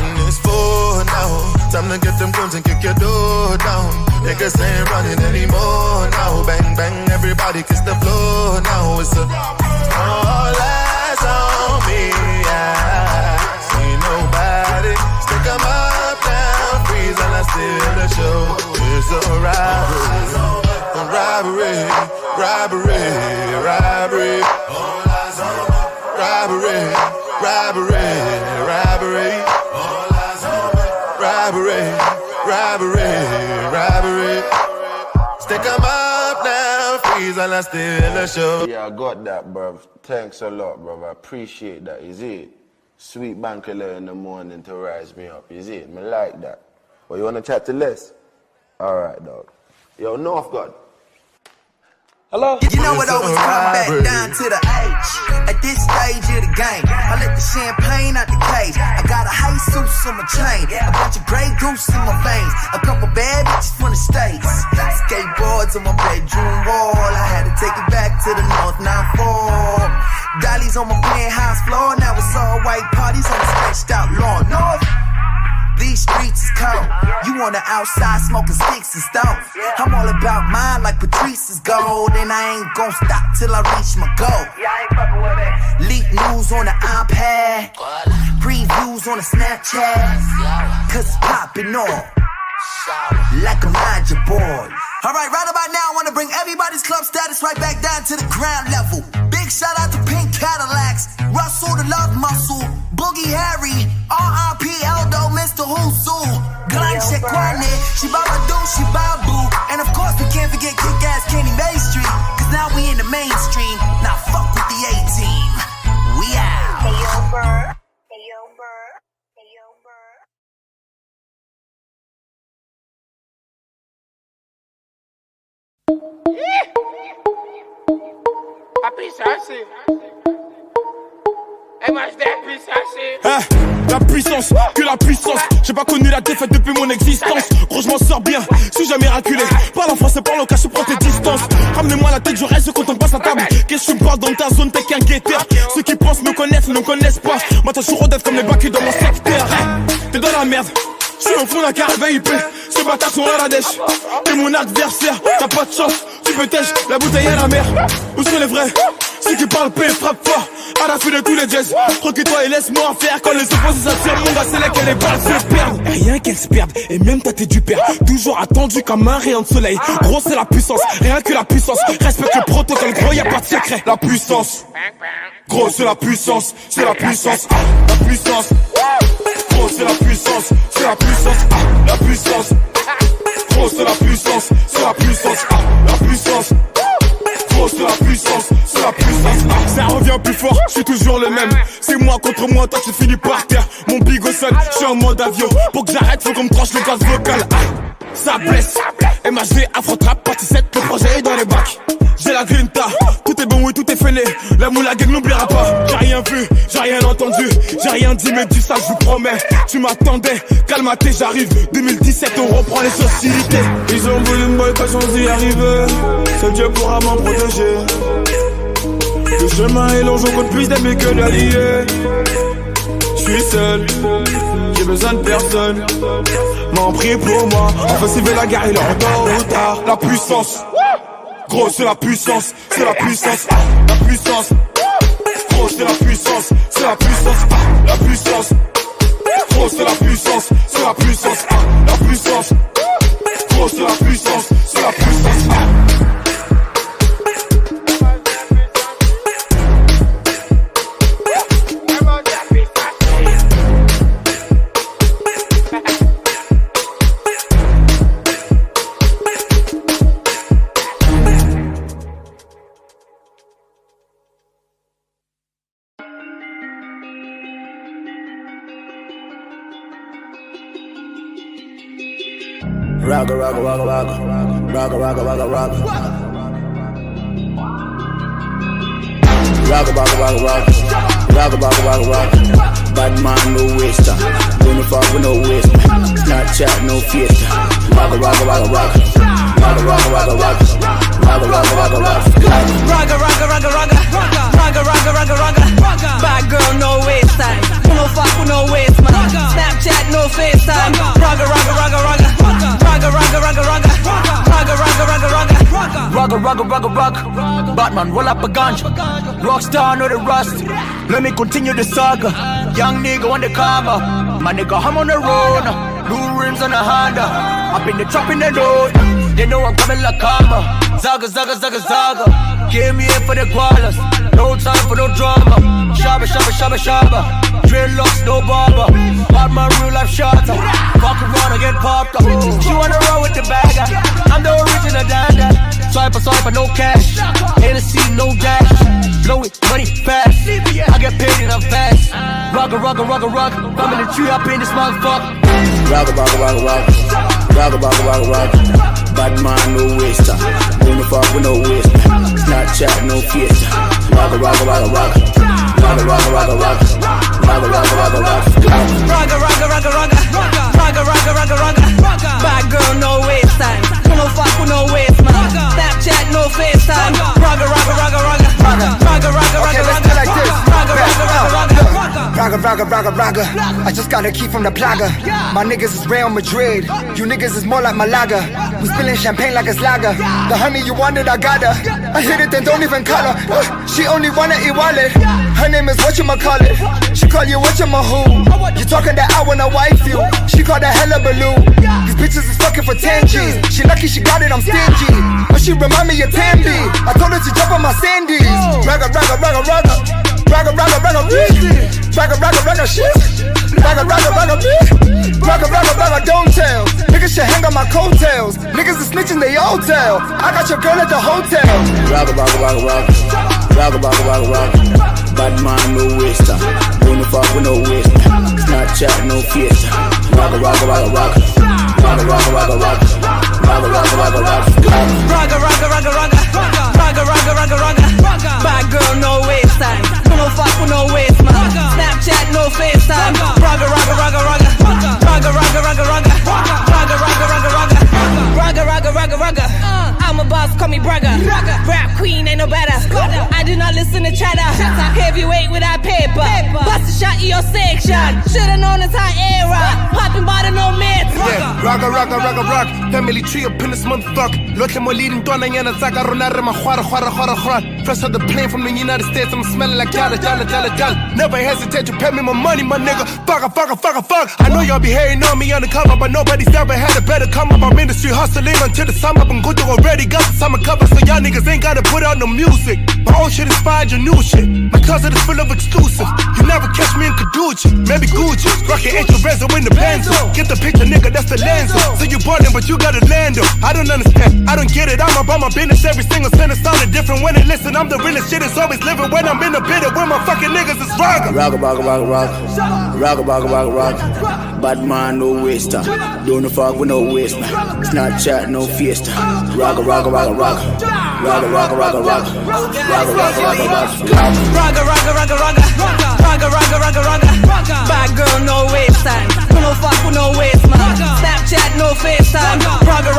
And it's full now. Time to get them guns and kick your door down. Niggas ain't running anymore now. Bang bang, everybody kiss the floor now. It's a all eyes on me. I see nobody. Stick 'em up now, freeze and I still the show. It's a robbery. Robbery, robbery, robbery. Robbery, robbery, robbery. Robbery, robbery, robbery. Stick 'em up now, freeze à la style show. Yeah, I got that, bruv. Thanks a lot, bruv. I appreciate that, you see it? Sweet Bankela in the morning to rise me up, you see it? Me like that. Well, you wanna chat to Les? Alright, dog. Yo, North God. Hello? You know it always come back down to the age. At this stage of the game, I let the champagne out the cage. I got a Jesus on my chain, a bunch of Grey Goose in my veins, a couple bad bitches from the States, skateboards on my bedroom wall. I had to take it back to the North 94. Dollies on my penthouse floor, now it's all white parties on the stretched out lawn. North. These streets is cold. You on the outside smoking sticks and stones. I'm all about mine like Patrice's gold, and I ain't gon' stop till I reach my goal. Leak news on the iPad, previews on the Snapchat, cause it's popping off like a magic boy. Alright, right about now I wanna bring everybody's club status right back down to the ground level. Big shout out to Pink Cadillacs, Russell the Love Muscle, Boogie Harry, R.I.P. Eldo, Mr. Husu, Glenn Shekwane, Shibaba Shibabu, and of course we can't forget kick-ass Kenny May Street, cause now we in the mainstream, now fuck with the A-Team, we out. Hey yo, Burr. Hey yo, Burr. Hey yo, Burr. La puissance, que la puissance. J'ai pas connu la défaite depuis mon existence. Gros, je m'en sors bien, suis jamais miraculé. Parle en français, parle au cas, je prends tes distances. Ramenez-moi la tête, je reste quand on passe la table. Qu'est-ce que tu me parles dans ta zone, t'es qu'un guetteur. Ceux qui pensent me connaissent, ne me connaissent pas. Moi, t'as toujours d'être comme les bacs dans mon secteur. T'es dans la merde. Je suis au fond d'un car VIP, ce bâtard sont à la dèche. T'es mon adversaire, t'as pas de chance. Tu peux tèche, la bouteille à la mer. Où sont les vrais? Ceux qui parlent paix, frappe fort. À la fin de tous les jazz, recule-toi et laisse-moi faire. Quand les opposés s'attirent, mon gars, c'est là que les balles se perdent. Rien qu'elles se perdent, et même tâter du père. Toujours attendu comme un rayon de soleil. Gros, c'est la puissance, rien que la puissance. Respecte le protocole, gros, y'a pas de secret. La puissance, gros, c'est la puissance, c'est la puissance. La puissance, gros, c'est la puissance, c'est la puissance. La puissance, gros, c'est la puissance, c'est la puissance. La puissance. C'est la puissance, c'est la puissance. Ça revient plus fort, je suis toujours le même. C'est moi contre moi, toi tu finis par terre. Mon bigot sonne, je suis en mode avion. Pour que j'arrête, faut qu'on me tranche le gaz vocal. Ça blesse, MHD, Afro-Trap, partie 7, le projet est dans les bacs. J'ai la grinta, tout est bon, oui, tout est fêlé. La moula gang n'oubliera pas. J'ai rien vu, j'ai rien entendu, j'ai rien dit, mais dis ça, je vous promets. Tu m'attendais, calmaté, j'arrive. 2017, on reprend les sociétés. Ils ont voulu me boycotter sans y arriver. Seul Dieu pourra m'en protéger. Le chemin est long, je compte plus d'amis que d'alliés. Je suis seul, j'ai besoin de personne. M'en prie pour moi, enfin s'il veut la guerre, il est en tôt ou tard. La puissance, gros c'est la puissance, c'est la puissance. La puissance, gros c'est la puissance, c'est la puissance. La puissance, gros c'est la puissance, c'est la puissance. La puissance, gros c'est la puissance, c'est la puissance. Ragga, ragga, ragga, ragga. Ragga, ragga, ragga, ragga. Ragga, ragga, ragga, ragga. Ragga, ragga, ragga, ragga. Bad man, no waster. Don't fuck with no waste. Snapchat, no fiesta. Ragga, ragga, ragga, ragga. Ragga, ragga, ragga, ragga. Ragga, ragga, ragga, ragga. Ragga, ragga, ragga, ragga. Ragga, ragga, ragga, ragga. Bad girl, no waste time. No fuck with no waste, man. Snapchat, no FaceTime. Ragga, ragga, ragga, ragga. Ragga, ragga, ragga, ragga. Ragga, ragga, ragga, ragga. Ragga, ragga, ragga, ragga. Batman, roll up a ganja. Rockstar, know the rust. Let me continue the saga. Young nigga on the cover. My nigga, I'm on the road. Blue rims on the Honda. Up in the trap in the road. They know I'm coming like karma. Zaga, zaga, zaga, zaga. Came here for the gualas. No time for no drama. Shabba, shabba, shabba, shabba. Dreadlocks, no barber. Batman, real life shotter. Fuck around and get popped up. She wanna roll with the bagger. I'm the original dagger. Swipe a no cash. Hennessy, no dash. Blow it, money fast. I get paid and I'm fast. Rock. I'm in the tree up in this motherfucker. Rock. Bad man, no waster. Don't fuck with no waste. Snapchat, no fiesta. Rock. Bad girl, no waste time. No fuck with no waste, man. Snapchat, no FaceTime. Ragga. Okay, let's do like this. Ragga. I just got a key from the plaga. My niggas is Real Madrid. You niggas is more like Malaga. We spilling champagne like it's lager. The honey you wanted, I got her. I hit it, then don't even call her. She only wanna eat wallet. Her name is whatchamacallit. She call you whatchamahoo. You talking that I wanna wife you. She call that hella balloon. These bitches is fucking for 10 G's. She lucky she got it, I'm stingy. But she remind me of Tambi. I told her to jump on my sandies. Ragga shit. Ragga, don't tell. Niggas should hang on my coattails. Niggas is snitching, they all tell. I got your girl at the hotel. Ragga. Bad man, no waster. Don't fuck with no waste. Snapchat, no fiesta. Ragga. Bad girl, no waste time. No fuck with no waste, man. Snapchat, no FaceTime. Ragga. I'm a boss, call me bragger. Rap queen, ain't no better. I do not listen to chatter. Heavyweight without paper. Bust a shot in your section. Should've known it's high era. Popping bottle, no myth. Yeah, rock. Family tree up in this motherfucker. Look at my leading dona yana zaga ronare ma khwara. Fresh off the plane from the United States, I'm smelling like jala. Never hesitate to pay me my money, my nigga. Fuck. I know y'all be hating on me undercover, but nobody's ever had a better come up. I'm in the street hustling until the summer. I'm good to already got the summer cover, so y'all niggas ain't gotta put out no music. My old shit inspired your new shit. My closet is full of exclusives. You never catch me in Caduce, maybe Gucci. Rockin' extra rezo in the Benzo. Get the picture, nigga, that's the Lenzo. So you ballin', but you gotta land them. I don't understand, I don't get it. I'm about my business, every single sentence sounded different. When they listen, I'm the realest shit, it's always living. When I'm in the bitter, when my fucking niggas is ragga. Rock. Bad man, no waster. Don't fuck with no waste. Snapchat, no fiesta. Ragga. Bad girl, no waste time. No fuck with no waste, man. Snapchat, no FaceTime. Ragga.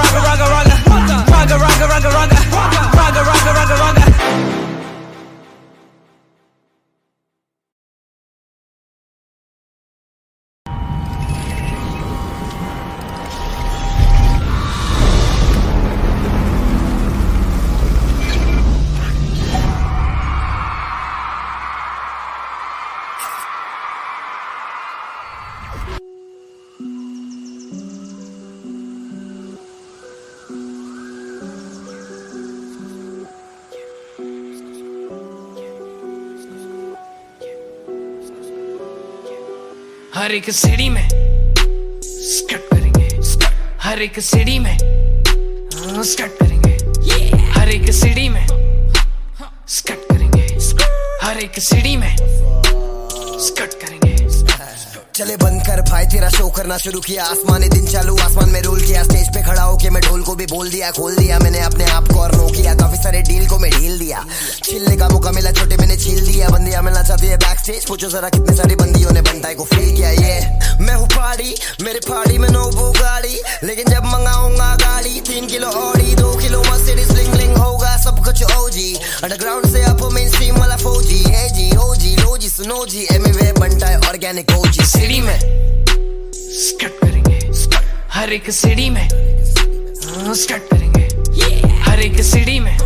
हर एक city में Scott करेंगे, हर एक city में Scott करेंगे, हर एक city में Scott करेंगे, हर एक सिटी में स्कट करेंगे। चले बंद कर भाई तेरा शो करना शुरू किया। आसमानी दिन चालू आसमान में रोल किया। स्टेज पे खड़ा होके मैं ढोल को भी बोल दिया, खोल दिया मैंने अपने आप को और नो किया। काफी सारे डील को मैं ढील दिया। छिलने का मौका मिला छोटे मैंने छील दिया। बंदियां मिलना चाहती है बैक स्टेज, पूछो जरा कितने सारी बंदियों ने बनताई को फील किया। ये मैं हूँ पार्टी, मेरे पार्टी में नो वो गाड़ी, लेकिन जब मंगाऊंगा गाड़ी 3 kilo Audi 2 kilo Mercedes bling bling होगा सब कुछ ओजी। अंडरग्राउंड से अप मेन स्ट्रीम वाला फौजी है जी ओजी लोजी सुनो जी एमवे बनता है ऑर्गेनिक ओजी। सिटी में स्कट करेंगे, हर एक सिटी में स्कट करेंगे, हर एक सिटी में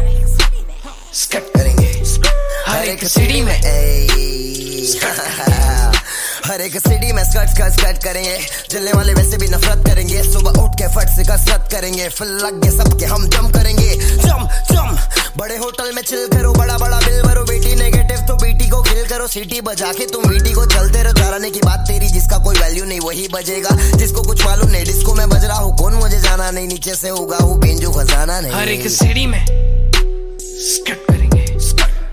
स्कट करेंगे, हर एक सिटी में हर एक सिटी में स्कट करेंगे चलने वाले वैसे भी नफरत करेंगे सुबह उठ के फट से कसरत करेंगे फिर लग गए सबके हम जम करेंगे जम बड़े होटल में चिल करो बड़ा बिल भरो बेटी नेगेटिव तो बेटी को किल करो सीटी बजा के तुम बेटी को चलते रहो जाने की बात तेरी जिसका कोई वैल्यू नहीं वही बजेगा जिसको कुछ मालूम नहीं डिस्को में बज रहा हूँ कौन मुझे जाना नहीं नीचे से होगा वो बेंजो खजाना नहीं हर एक सिटी में स्कट करेंगे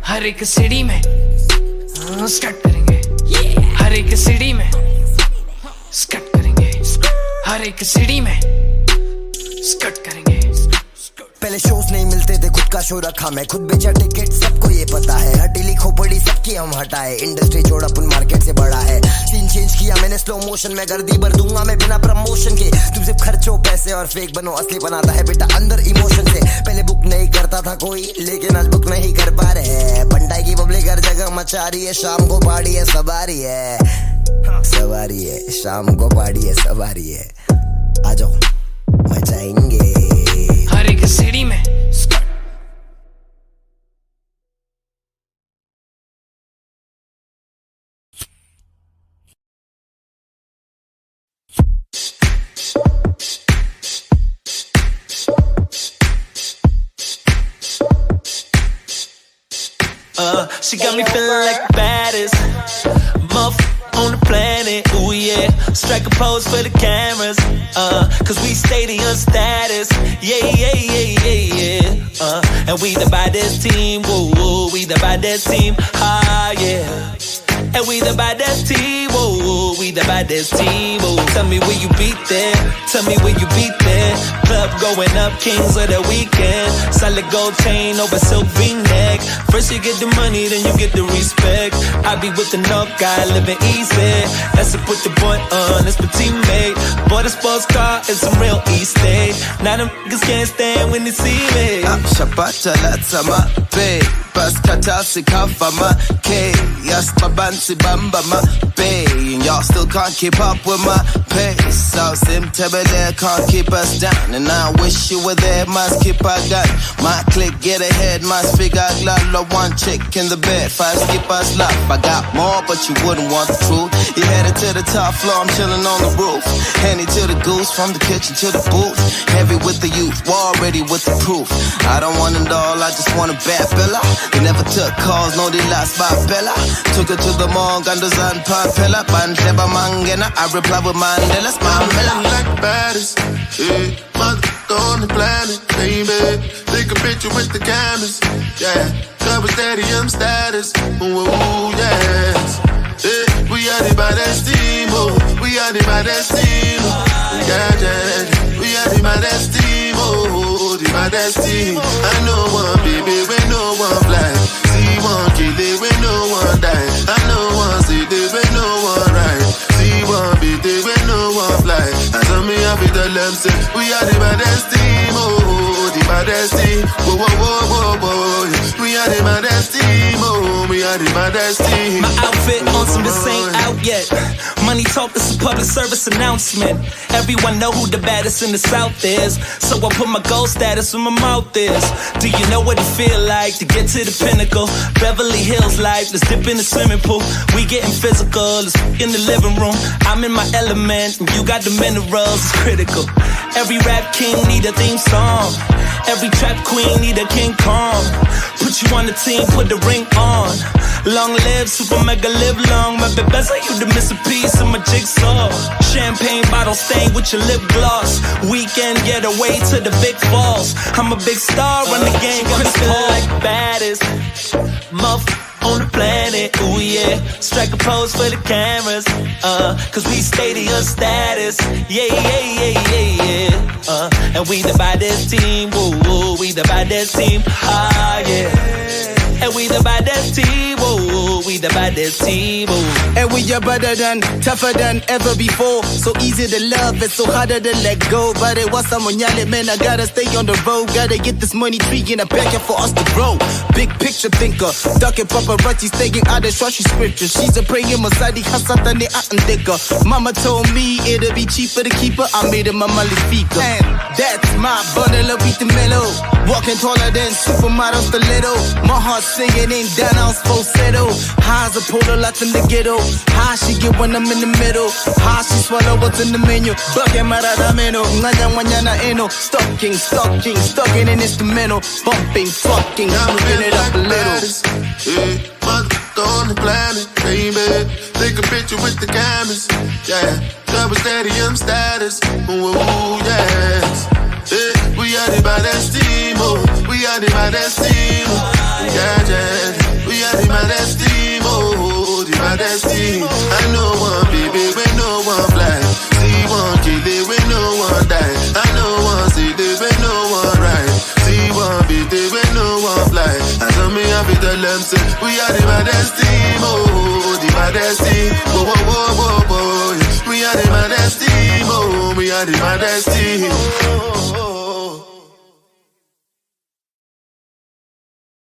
हर एक सिटी में स्कट करेंगे हर एक सिटी में स्कट करेंगे हर एक सिटी में स्कट करेंगे पहले शोज नहीं मिलते थे खुद का शो रखा मैं खुद बेचा टिकट सबको ये पता है हटीली खोपड़ी सबकी हम हटाए इंडस्ट्री छोड़ अपन मार्केट से बड़ा है सीन चेंज किया मैंने स्लो मोशन में गर्दी भर दूंगा मैं बिना प्रमोशन के तुम सिर्फ खर्चो पैसे और फेक बनो असली बनाता है बेटा अंदर इमोशन से पहले बुक नहीं करता था कोई लेकिन आज बुक नहीं कर पा रहे बंटाई की पब्लिक हर जगह मचा रही है शाम को पार्टी है सवारी है शाम को पार्टी है सवारी है आ जाओ मचाएंगे हर एक सिटी में She got me feeling like the baddest motherfucker on the planet. Ooh yeah, strike a pose for the cameras. Cause we stadium status. Yeah. And we the baddest team. Woo, we the baddest team. Ah yeah. And we the baddest team. Woo, we the baddest team. Woo. Tell me where you beat there. Tell me where you beat there. Club going up, kings of the weekend. Solid gold chain over silk V-neck. First you get the money, then you get the respect. I be with the North guy, living easy. That's to put the boy on, that's my teammate. Bought a sports car and some real East State. Now them niggas can't stand when they see me. Shabata lata ma babe. Bas katasi kafa ma K. Yes, my bansi bamba ma babe. And y'all still can't keep up with my pace. So sim tebele can't keep us down. And I wish you were there, must keep our gun. My click get ahead, must figure out love. One chick in the bed, 5 skip us love. I got more, but you wouldn't want the truth. You headed to the top floor, I'm chilling on the roof. Handy to the goose, from the kitchen to the booth. Heavy with the youth, war ready with the proof. I don't want it all, I just want a bad fella. They never took calls, no they lost by Bella. Took her to the mall, Gandazan Papella. Bandeba Mangena, I reply with Mandela's Mamela. Like the baddest, yeah. Mother on the planet, baby. Take a picture with the cameras, yeah. Cover stadium status, ooh, yes. Yeah, we are the baddest team, oh. We are the baddest team, yeah. We are the baddest team, oh. The baddest team. I know one baby, we no one fly. See one kill it, we no one die. I know one city, we no one ride. See one beat it, we no one fly. And some me have it tell them say, we are the baddest team, oh. The baddest team, whoa. We are the baddest team, oh. We are the baddest team. My outfit on some this ain't out yet. Money talk, this is a public service announcement. Everyone know who the baddest in the South is. So I put my gold status where my mouth is. Do you know what it feel like to get to the pinnacle? Beverly Hills life, let's dip in the swimming pool. We getting physical, let's in the living room. I'm in my element, and you got the minerals, it's critical. Every rap king need a theme song. Every trap queen need a King Kong. Put you on the team, put the ring on. Long live, super mega live long. My best are you to miss a piece of my jigsaw. Champagne bottle stained with your lip gloss. Weekend getaway to the big falls. I'm a big star, run the game, got me feeling like the baddest motherfucker on the planet. Ooh yeah, strike a pose for the cameras. Cause we stadium status. Yeah. And we the baddest team. Woo, we the baddest team. Ah yeah. And we the baddest team, oh, we the baddest team, oh. And we are better than, tougher than ever before. So easy to love, it's so harder to let go. But it was someone yelling, man, I gotta stay on the road. Gotta get this money tree in a packet for us to grow. Big picture thinker, ducking paparazzi, staying out of trashy scripture. She's a praying Masadi, Hasatane, Atandika. Mama told me it'll be cheaper to keep her. I made her my malifica. And that's my bundle of beat the mellow. Walking taller than supermodels, the little. My heart singing in down, I was falsetto. High as a polar lot in the ghetto. High she get when I'm in the middle. High she swallow what's in the menu. Bucket maradameno, nganya eno. Stucking in instrumental. Bumping, fucking, spin it up a little. Motherfucker on the planet, baby. Take a picture with the cameras, yeah. Double stadium status, ooh, yes. We are the baddest team, oh. We are the baddest team, yeah, yeah. We are the baddest team, oh. The baddest team. I know one baby, we know one fly. See one kid, we know one die. I know one city, we know one ride. See one beat, we know one fly. And so me happy tell them say we are the baddest team, oh. The baddest team, whoa, whoa, whoa, whoa, whoa. We are the baddest team, oh. We are the baddest team.